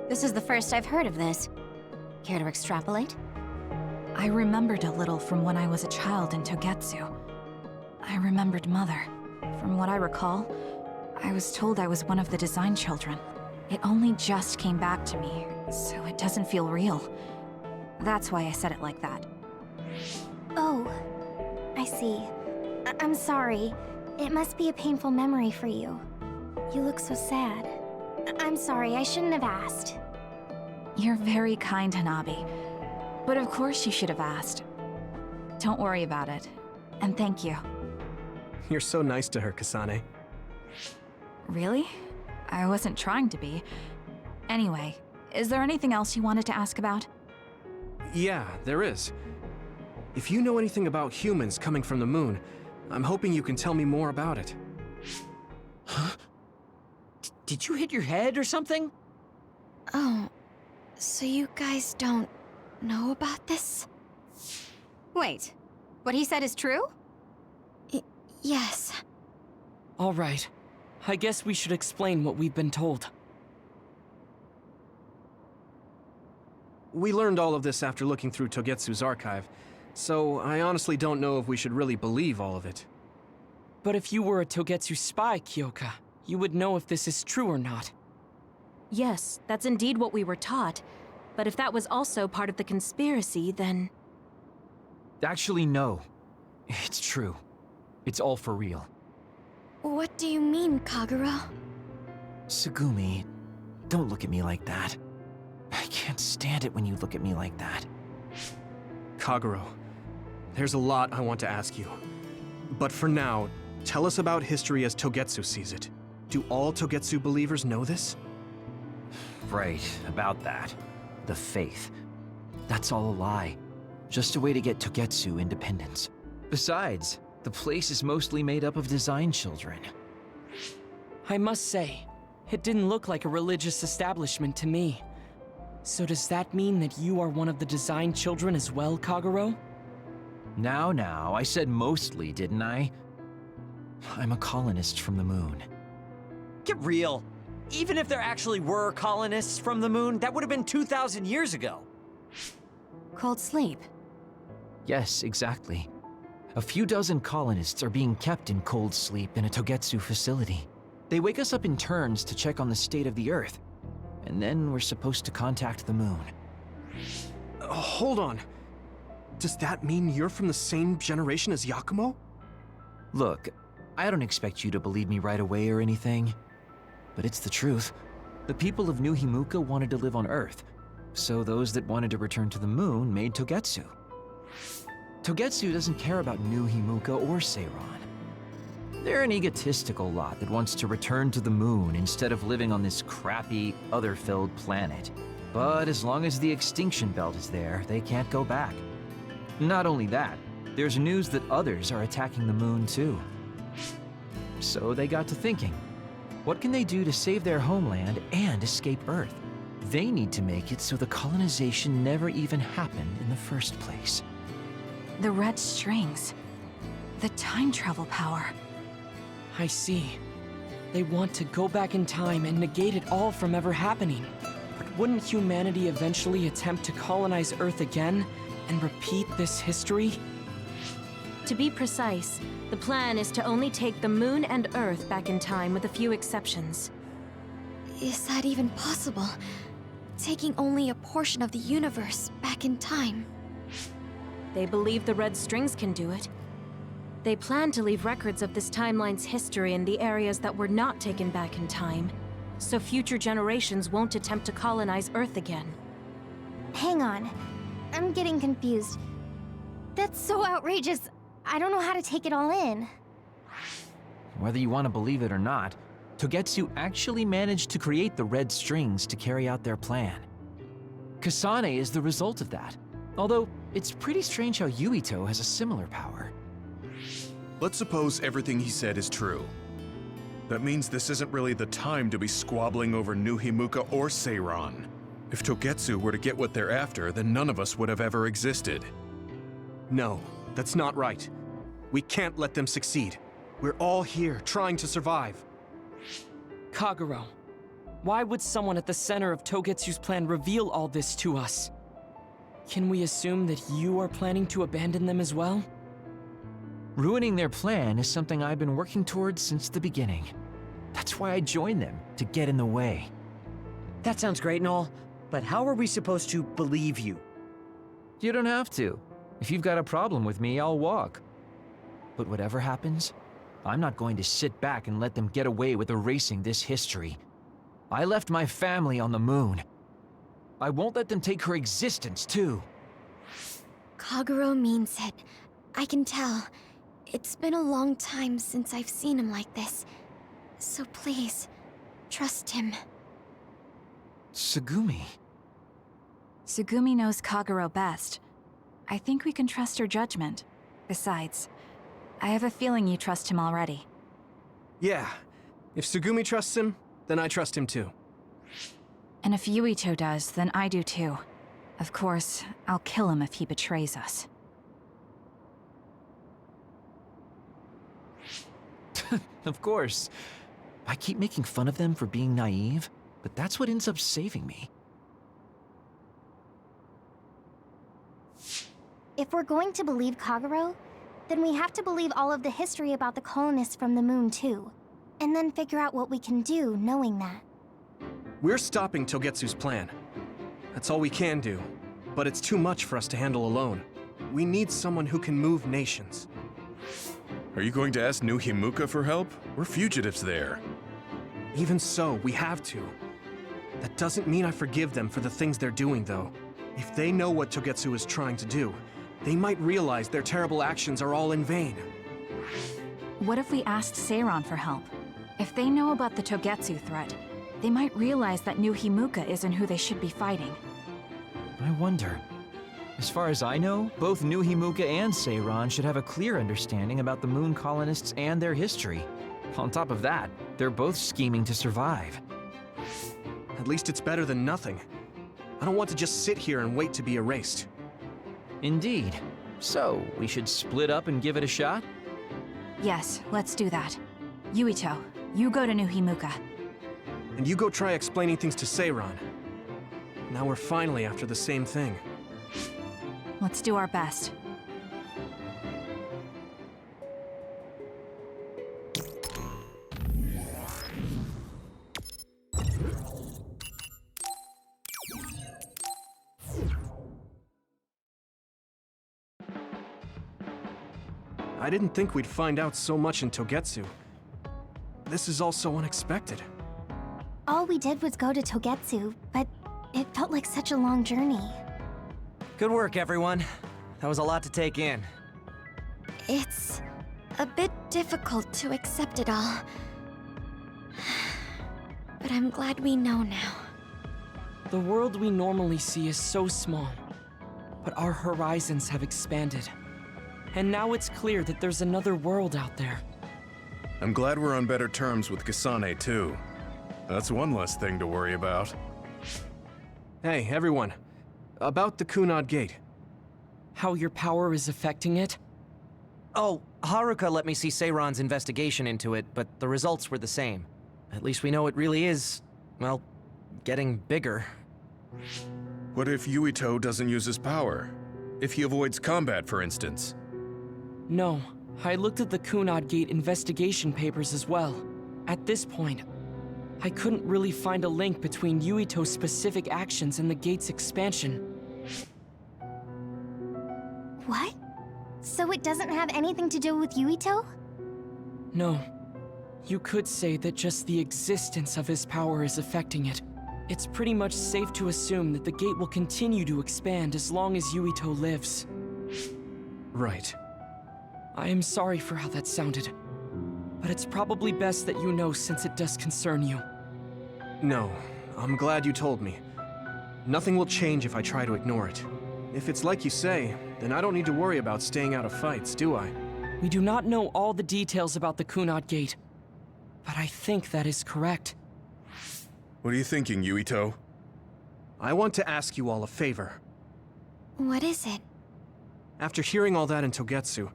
This is the first I've heard of this. Care to extrapolate? I remembered a little from when I was a child in Togetsu. I remembered Mother. From what I recall, I was told I was one of the design children. It only just came back to me, so it doesn't feel real. That's why I said it like that. Oh, I see. I'm sorry. It must be a painful memory for you. You look so sad. I'm sorry, I shouldn't have asked. You're very kind, Hanabi. But of course you should have asked. Don't worry about it. And thank you. You're so nice to her, Kasane. Really? I wasn't trying to be. Anyway, is there anything else you wanted to ask about? Yeah, there is. If you know anything about humans coming from the moon, I'm hoping you can tell me more about it. Huh? Did you hit your head or something? Oh, so you guys don't know about this? Wait, what he said is true? Yes. All right. I guess we should explain what we've been told. We learned all of this after looking through Togetsu's archive, so I honestly don't know if we should really believe all of it. But if you were a Togetsu spy, Kyoka, you would know if this is true or not. Yes, that's indeed what we were taught. But if that was also part of the conspiracy, then... Actually, no. It's true. It's all for real. What do you mean, Kagura? Tsugumi, don't look at me like that. I can't stand it when you look at me like that. Kaguro, there's a lot I want to ask you. But for now, tell us about history as Togetsu sees it. Do all Togetsu believers know this? Right, about that. The faith. That's all a lie. Just a way to get Togetsu independence. Besides, the place is mostly made up of design children. I must say, it didn't look like a religious establishment to me. So does that mean that you are one of the design children as well, Kaguro? Now, I said mostly, didn't I? I'm a colonist from the moon. Get real. Even if there actually were colonists from the moon, that would have been 2,000 years ago. Cold sleep. Yes, exactly. A few dozen colonists are being kept in cold sleep in a Togetsu facility. They wake us up in turns to check on the state of the Earth, and then we're supposed to contact the moon. Hold on. Does that mean you're from the same generation as Yakumo? Look, I don't expect you to believe me right away or anything, but it's the truth. The people of New Himuka wanted to live on Earth, so those that wanted to return to the moon made Togetsu. Togetsu doesn't care about New Himuka or Seiran. They're an egotistical lot that wants to return to the moon instead of living on this crappy, other-filled planet. But as long as the extinction belt is there, they can't go back. Not only that, there's news that others are attacking the moon too. So they got to thinking, what can they do to save their homeland and escape Earth? They need to make it so the colonization never even happened in the first place. The red strings. The time travel power. I see. They want to go back in time and negate it all from ever happening. But wouldn't humanity eventually attempt to colonize Earth again and repeat this history? To be precise, the plan is to only take the moon and Earth back in time with a few exceptions. Is that even possible? Taking only a portion of the universe back in time. They believe the red strings can do it. They plan to leave records of this timeline's history in the areas that were not taken back in time, so future generations won't attempt to colonize Earth again. Hang on. I'm getting confused. That's so outrageous. I don't know how to take it all in. Whether you want to believe it or not, Togetsu actually managed to create the red strings to carry out their plan. Kasane is the result of that, although it's pretty strange how Yuito has a similar power. Let's suppose everything he said is true. That means this isn't really the time to be squabbling over New Himuka or Seiran. If Togetsu were to get what they're after, then none of us would have ever existed. No, that's not right. We can't let them succeed. We're all here, trying to survive. Kagero, why would someone at the center of Togetsu's plan reveal all this to us? Can we assume that you are planning to abandon them as well? Ruining their plan is something I've been working towards since the beginning. That's why I joined them, to get in the way. That sounds great and all, but how are we supposed to believe you? You don't have to. If you've got a problem with me, I'll walk. But whatever happens, I'm not going to sit back and let them get away with erasing this history. I left my family on the moon. I won't let them take her existence, too. Kagero means it. I can tell. It's been a long time since I've seen him like this. So please, trust him. Tsugumi. Tsugumi knows Kagero best. I think we can trust her judgment. Besides, I have a feeling you trust him already. Yeah. If Tsugumi trusts him, then I trust him too. And if Yuito does, then I do too. Of course, I'll kill him if he betrays us. Of course. I keep making fun of them for being naive, but that's what ends up saving me. If we're going to believe Kagero, then we have to believe all of the history about the colonists from the moon too. And then figure out what we can do knowing that. We're stopping Togetsu's plan. That's all we can do. But it's too much for us to handle alone. We need someone who can move nations. Are you going to ask New Himuka for help? We're fugitives there. Even so, we have to. That doesn't mean I forgive them for the things they're doing, though. If they know what Togetsu is trying to do, they might realize their terrible actions are all in vain. What if we asked Seiran for help? If they know about the Togetsu threat, they might realize that New Himuka isn't who they should be fighting. I wonder. As far as I know, both New Himuka and Seiran should have a clear understanding about the moon colonists and their history. On top of that, they're both scheming to survive. At least it's better than nothing. I don't want to just sit here and wait to be erased. Indeed. So, we should split up and give it a shot? Yes, let's do that. Yuito, you go to New Himuka. And you go try explaining things to Seiran. Now we're finally after the same thing. Let's do our best. I didn't think we'd find out so much in Togetsu. This is all so unexpected. All we did was go to Togetsu, but it felt like such a long journey. Good work, everyone. That was a lot to take in. It's a bit difficult to accept it all. But I'm glad we know now. The world we normally see is so small, but our horizons have expanded. And now it's clear that there's another world out there. I'm glad we're on better terms with Kasane, too. That's one less thing to worry about. Hey, everyone. About the Kunad Gate. How your power is affecting it? Oh, Haruka let me see Seiron's investigation into it, but the results were the same. At least we know it really is, well, getting bigger. What if Yuito doesn't use his power? If he avoids combat, for instance? No, I looked at the Kunad Gate investigation papers as well. At this point, I couldn't really find a link between Yuito's specific actions and the gate's expansion. What? So it doesn't have anything to do with Yuito? No. You could say that just the existence of his power is affecting it. It's pretty much safe to assume that the gate will continue to expand as long as Yuito lives. Right. I am sorry for how that sounded, but it's probably best that you know since it does concern you. No, I'm glad you told me. Nothing will change if I try to ignore it. If it's like you say, then I don't need to worry about staying out of fights, do I? We do not know all the details about the Kunad Gate, but I think that is correct. What are you thinking, Yuito? I want to ask you all a favor. What is it? After hearing all that in Togetsu,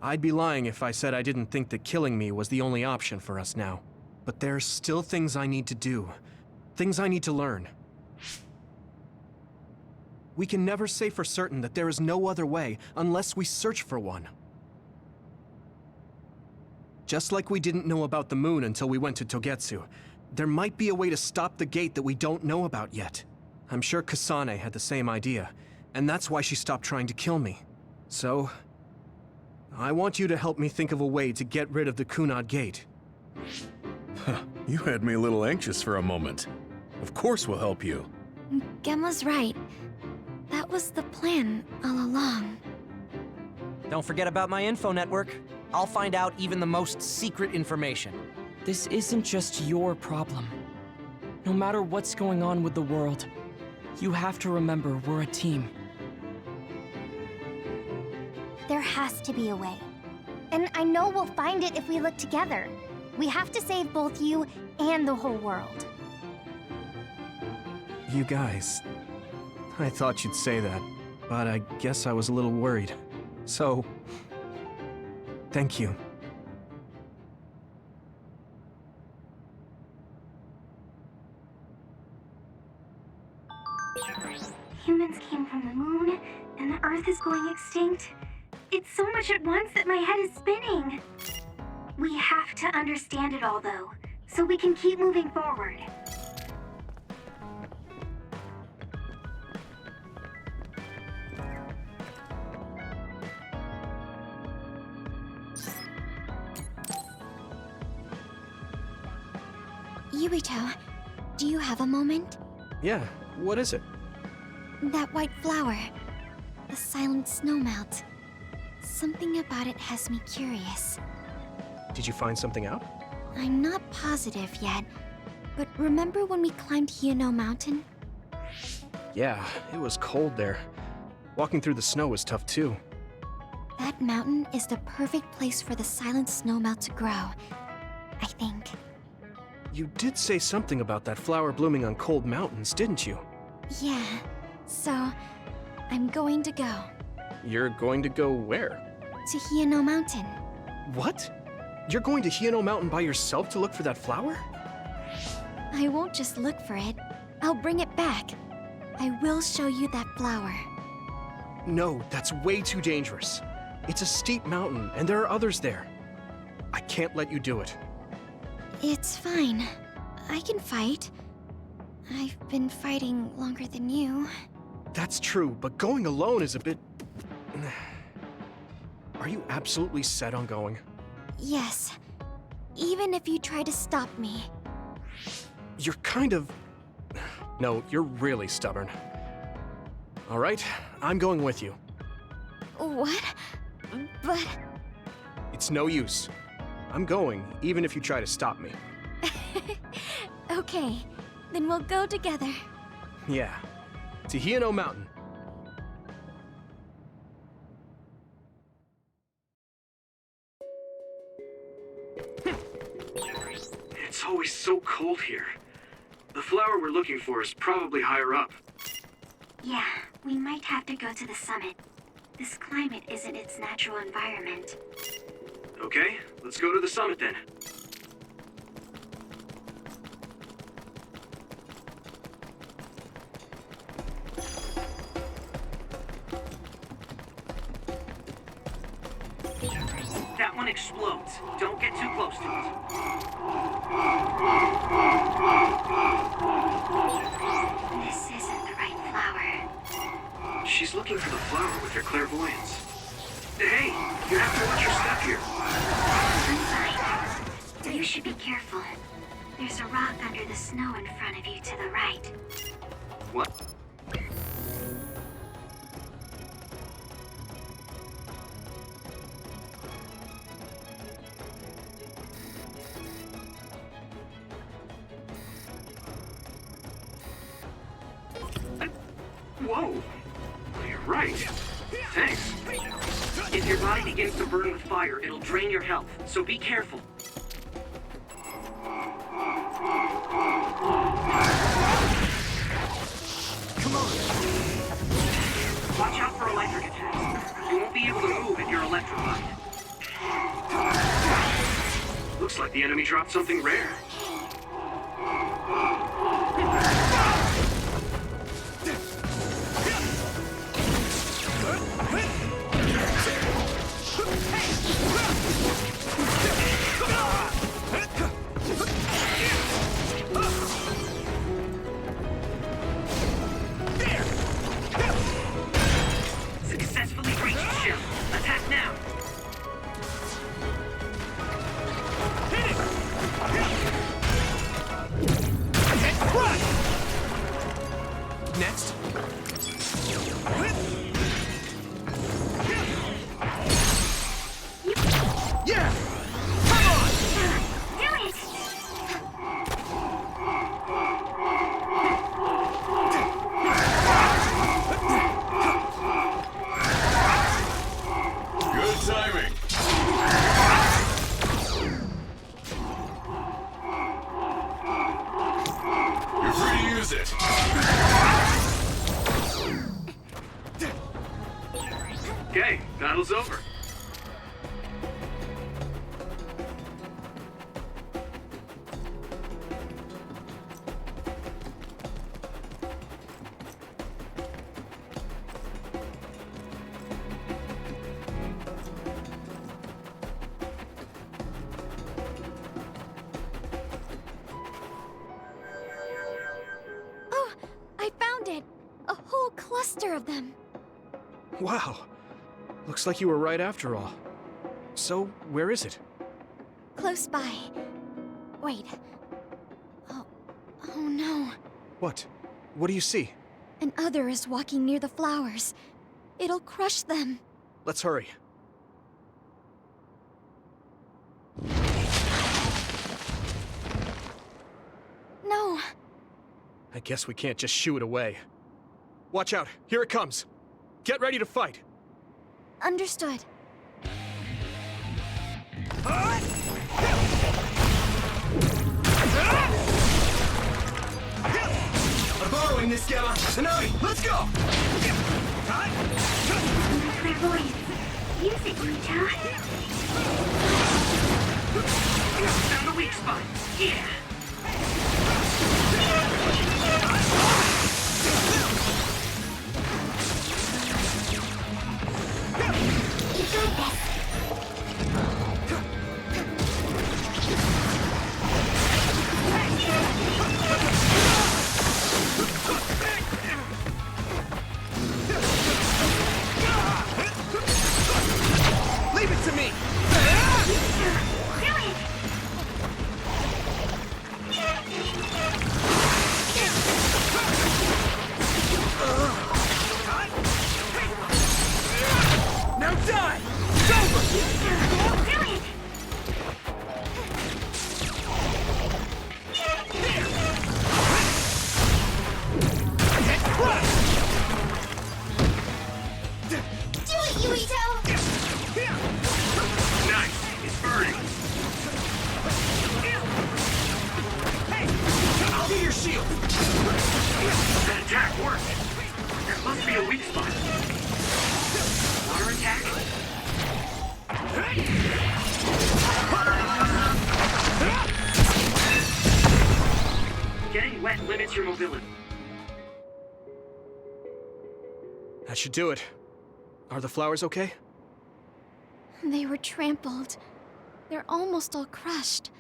I'd be lying if I said I didn't think that killing me was the only option for us now. But there's still things I need to do. Things I need to learn. We can never say for certain that there is no other way unless we search for one. Just like we didn't know about the moon until we went to Togetsu, there might be a way to stop the gate that we don't know about yet. I'm sure Kasane had the same idea, and that's why she stopped trying to kill me. So, I want you to help me think of a way to get rid of the Kunad Gate. You had me a little anxious for a moment. Of course we'll help you. Gemma's right. That was the plan all along. Don't forget about my info network. I'll find out even the most secret information. This isn't just your problem. No matter what's going on with the world, you have to remember we're a team. There has to be a way. And I know we'll find it if we look together. We have to save both you and the whole world. You guys... I thought you'd say that, but I guess I was a little worried. So... thank you. Humans came from the moon, and the Earth is going extinct. It's so much at once that my head is spinning. We have to understand it all, though, so we can keep moving forward. Yuito, do you have a moment? Yeah, what is it? That white flower. The silent snowmelt. Something about it has me curious. Did you find something out? I'm not positive yet, but remember when we climbed Hino Mountain? Yeah, it was cold there. Walking through the snow was tough too. That mountain is the perfect place for the silent snowmelt to grow, I think. You did say something about that flower blooming on cold mountains, didn't you? Yeah, so I'm going to go. You're going to go where? To Hino Mountain. What? You're going to Hino Mountain by yourself to look for that flower? I won't just look for it. I'll bring it back. I will show you that flower. No, that's way too dangerous. It's a steep mountain, and there are others there. I can't let you do it. It's fine. I can fight. I've been fighting longer than you. That's true, but going alone is a bit... Are you absolutely set on going? Yes. Even if you try to stop me. You're kind of... No, you're really stubborn. All right, I'm going with you. What? But... It's no use. I'm going, even if you try to stop me. Okay, then we'll go together. Yeah. To Hiano Mountain. It's always so cold here. The flower we're looking for is probably higher up. Yeah, we might have to go to the summit. This climate isn't its natural environment. Okay, let's go to the summit then. That one explodes. Don't get too close to it. This isn't the right flower. She's looking for the flower with her clairvoyance. Hey, you have to watch your step here. I'm fine. You should be careful. There's a rock under the snow in front of you to the right. What? Whoa! You're right. Thanks. If your body begins to burn with fire, it'll drain your health, so be careful. Come on! Watch out for electric attacks. You won't be able to move if you're electrified. Looks like the enemy dropped something rare. Successfully breached the ship. Attack now. Next. Yeah! Come on! Do it! Good timing. You're free to use it. Okay, battle's over. Oh, I found it! A whole cluster of them. Wow. Looks like you were right after all. So, where is it? Close by. Wait. Oh no. What? What do you see? An other is walking near the flowers. It'll crush them. Let's hurry. No. I guess we can't just shoo it away. Watch out, here it comes. Get ready to fight. Understood. I'm borrowing this, Gamma. Tsunami, let's go! Clairvoyance. Use it, Yuito. Found the weak spot. Yeah. You got this. Leave limits your mobility. That should do it. Are the flowers okay? They were trampled. They're almost all crushed.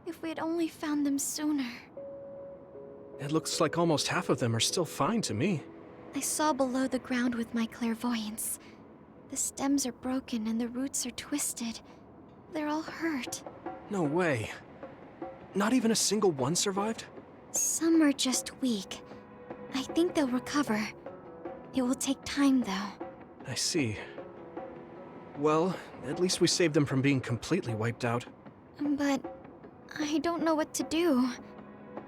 If we had only found them sooner. It looks like almost half of them are still fine to me. I saw below the ground with my clairvoyance. The stems are broken and the roots are twisted. They're all hurt. No way. Not even a single one survived? Some are just weak. I think they'll recover. It will take time, though. I see. Well, at least we saved them from being completely wiped out. But I don't know what to do.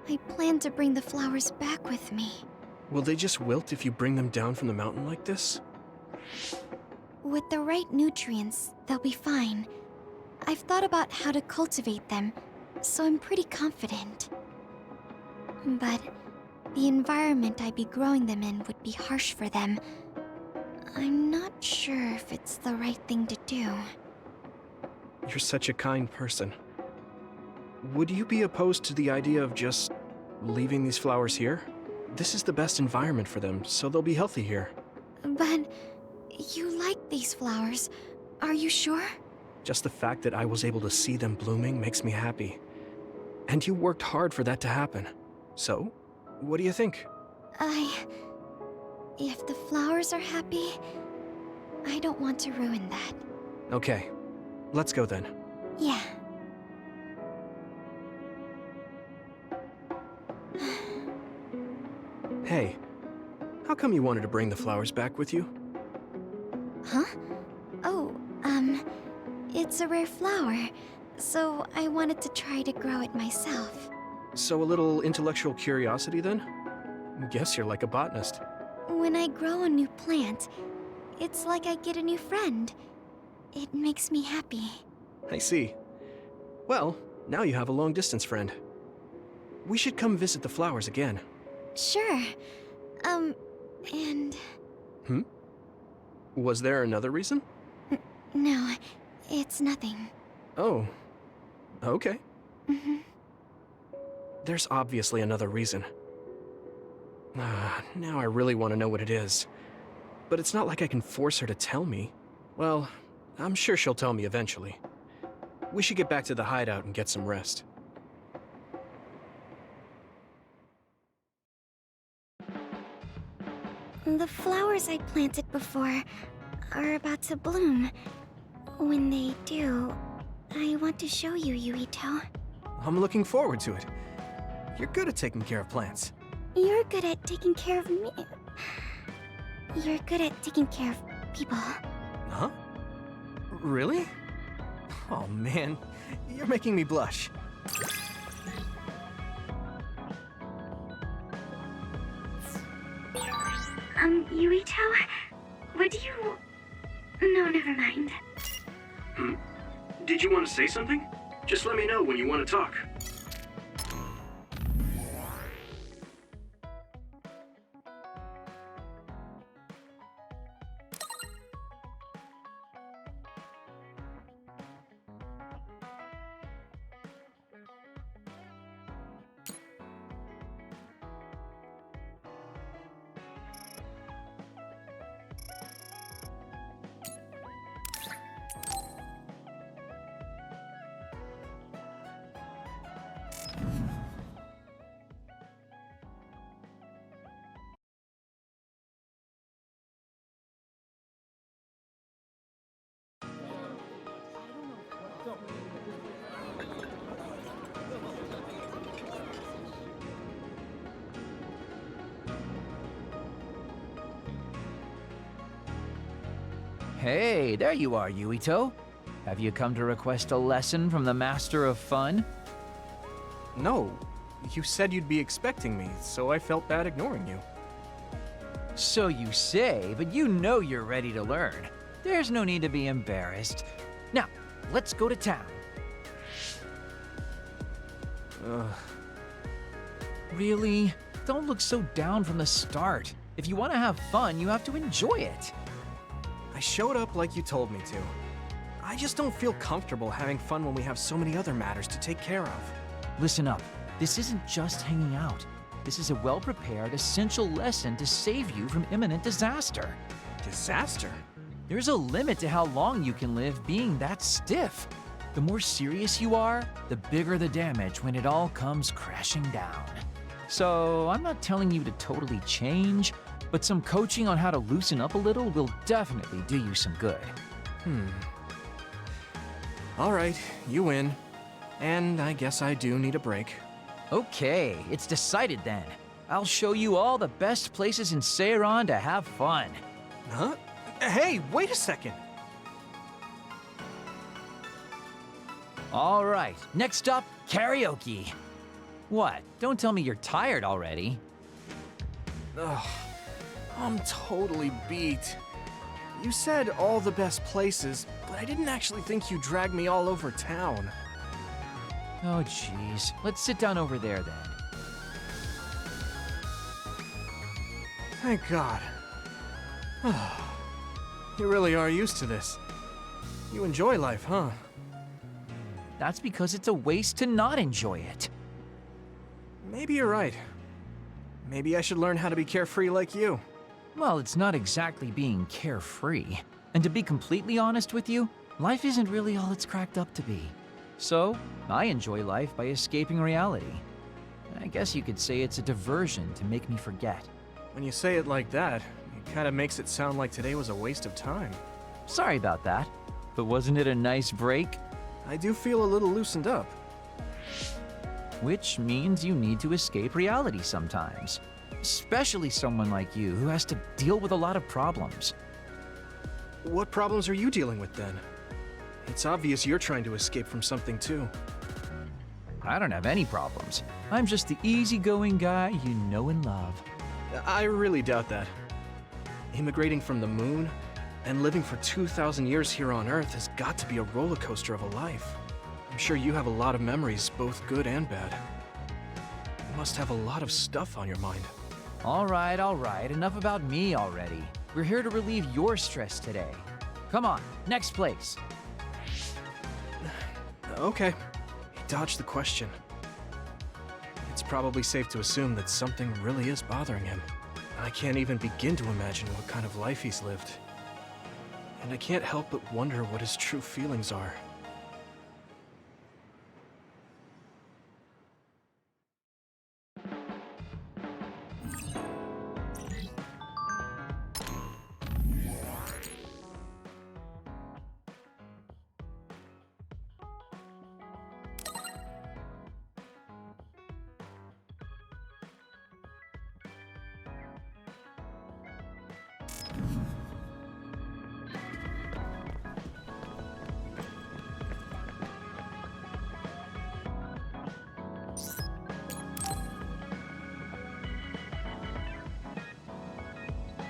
I plan to bring the flowers back with me. Will they just wilt if you bring them down from the mountain like this? With the right nutrients, they'll be fine. I've thought about how to cultivate them, so I'm pretty confident. But the environment I'd be growing them in would be harsh for them. I'm not sure if it's the right thing to do. You're such a kind person. Would you be opposed to the idea of just leaving these flowers here? This is the best environment for them, so they'll be healthy here. But you like these flowers, are you sure? Just the fact that I was able to see them blooming makes me happy. And you worked hard for that to happen. So, what do you think? If the flowers are happy, I don't want to ruin that. Okay, let's go then. Yeah. Hey, how come you wanted to bring the flowers back with you? Huh? Oh, it's a rare flower, so I wanted to try to grow it myself. So a little intellectual curiosity then? Guess you're like a botanist. When I grow a new plant, it's like I get a new friend. It makes me happy. I see. Well, now you have a long-distance friend. We should come visit the flowers again. Sure. And... Was there another reason? No, it's nothing. Oh. Okay. Mm-hmm. There's obviously another reason. Now I really want to know what it is. But it's not like I can force her to tell me. Well, I'm sure she'll tell me eventually. We should get back to the hideout and get some rest. The flowers I planted before are about to bloom. When they do, I want to show you, Yuito. I'm looking forward to it. You're good at taking care of plants. You're good at taking care of me. You're good at taking care of people. Huh? Really? Oh man, you're making me blush. Yuito? Would you... No, never mind. Did you want to say something? Just let me know when you want to talk. Hey, there you are, Yuito. Have you come to request a lesson from the Master of Fun? No, you said you'd be expecting me, so I felt bad ignoring you. So you say, but you know you're ready to learn. There's no need to be embarrassed. Now, let's go to town. Really? Don't look so down from the start. If you want to have fun, you have to enjoy it. I showed up like you told me to. I just don't feel comfortable having fun when we have so many other matters to take care of. Listen up. This isn't just hanging out. This is a well-prepared, essential lesson to save you from imminent disaster. Disaster? There's a limit to how long you can live being that stiff. The more serious you are, the bigger the damage when it all comes crashing down. So, I'm not telling you to totally change, but some coaching on how to loosen up a little will definitely do you some good. All right, you win. And I guess I do need a break. Okay, it's decided then. I'll show you all the best places in Seiran to have fun. Huh? Hey, wait a second! All right, next up, karaoke. What? Don't tell me you're tired already. Ugh, I'm totally beat. You said all the best places, but I didn't actually think you dragged me all over town. Oh, jeez. Let's sit down over there then. Thank God. You really are used to this. You enjoy life, huh? That's because it's a waste to not enjoy it. Maybe you're right. Maybe I should learn how to be carefree like you. Well, it's not exactly being carefree. And to be completely honest with you, life isn't really all it's cracked up to be. So, I enjoy life by escaping reality. I guess you could say it's a diversion to make me forget. When you say it like that, it kind of makes it sound like today was a waste of time. Sorry about that, but wasn't it a nice break? I do feel a little loosened up. Which means you need to escape reality sometimes. Especially someone like you who has to deal with a lot of problems. What problems are you dealing with then? It's obvious you're trying to escape from something too. I don't have any problems. I'm just the easygoing guy you know and love. I really doubt that. Immigrating from the moon and living for 2,000 years here on Earth has got to be a roller coaster of a life. I'm sure you have a lot of memories, both good and bad. You must have a lot of stuff on your mind. All right, enough about me already. We're here to relieve your stress today. Come on, next place. Okay, he dodged the question. It's probably safe to assume that something really is bothering him. I can't even begin to imagine what kind of life he's lived. And I can't help but wonder what his true feelings are.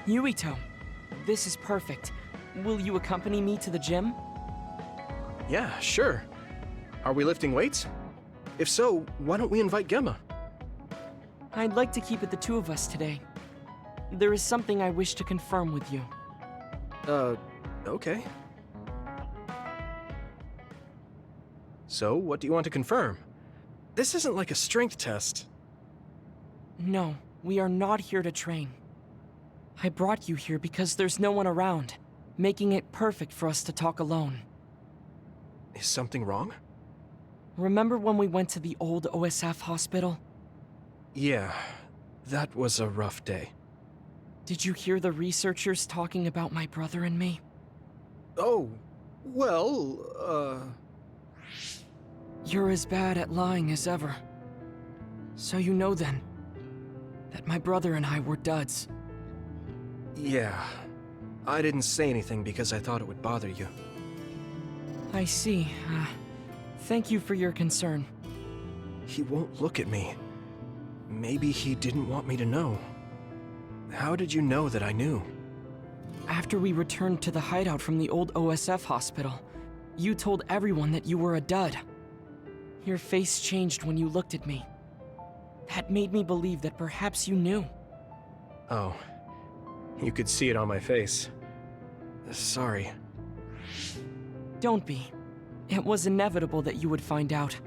Yuito, this is perfect. Will you accompany me to the gym? Yeah, sure. Are we lifting weights? If so, why don't we invite Gemma? I'd like to keep it the two of us today. There is something I wish to confirm with you. Okay. So, what do you want to confirm? This isn't like a strength test. No, we are not here to train. I brought you here because there's no one around, making it perfect for us to talk alone. Is something wrong? Remember when we went to the old OSF hospital? Yeah, that was a rough day. Did you hear the researchers talking about my brother and me? Oh, well, You're as bad at lying as ever. So you know then, that my brother and I were duds. Yeah. I didn't say anything because I thought it would bother you. I see. Thank you for your concern. He won't look at me. Maybe he didn't want me to know. How did you know that I knew? After we returned to the hideout from the old OSF hospital, you told everyone that you were a dud. Your face changed when you looked at me. That made me believe that perhaps you knew. Oh. You could see it on my face. Sorry. Don't be. It was inevitable that you would find out.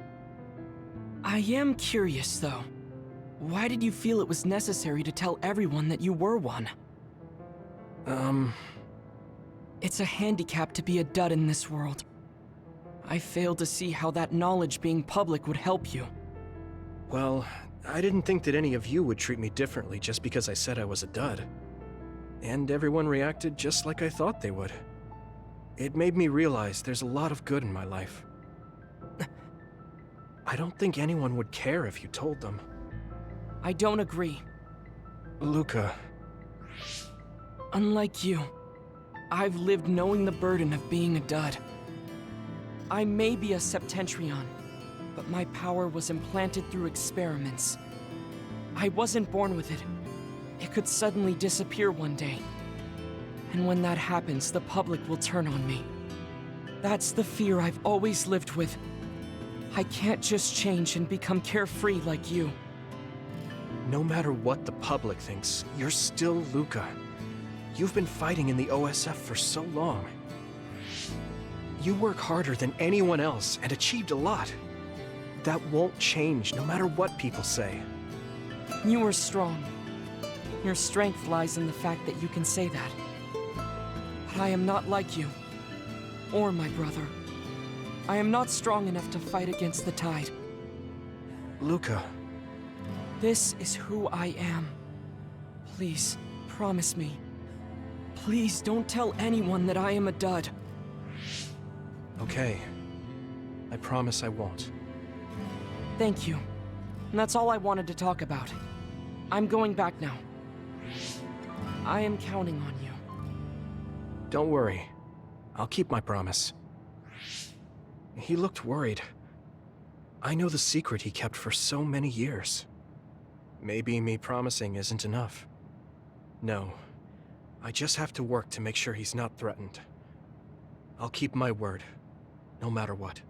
I am curious, though. Why did you feel it was necessary to tell everyone that you were one? It's a handicap to be a dud in this world. I fail to see how that knowledge being public would help you. Well, I didn't think that any of you would treat me differently just because I said I was a dud. And everyone reacted just like I thought they would. It made me realize there's a lot of good in my life. I don't think anyone would care if you told them. I don't agree. Luca. Unlike you, I've lived knowing the burden of being a dud. I may be a Septentrion, but my power was implanted through experiments. I wasn't born with it. It could suddenly disappear one day. And when that happens, the public will turn on me. That's the fear I've always lived with. I can't just change and become carefree like you. No matter what the public thinks, you're still Luca. You've been fighting in the OSF for so long. You work harder than anyone else and achieved a lot. That won't change no matter what people say. You are strong. Your strength lies in the fact that you can say that. But I am not like you, or my brother. I am not strong enough to fight against the tide. Luca. This is who I am. Please, promise me. Please don't tell anyone that I am a dud. Okay. I promise I won't. Thank you. And that's all I wanted to talk about. I'm going back now. I am counting on you. Don't worry. I'll keep my promise. He looked worried. I know the secret he kept for so many years. Maybe me promising isn't enough. No. I just have to work to make sure he's not threatened. I'll keep my word, no matter what.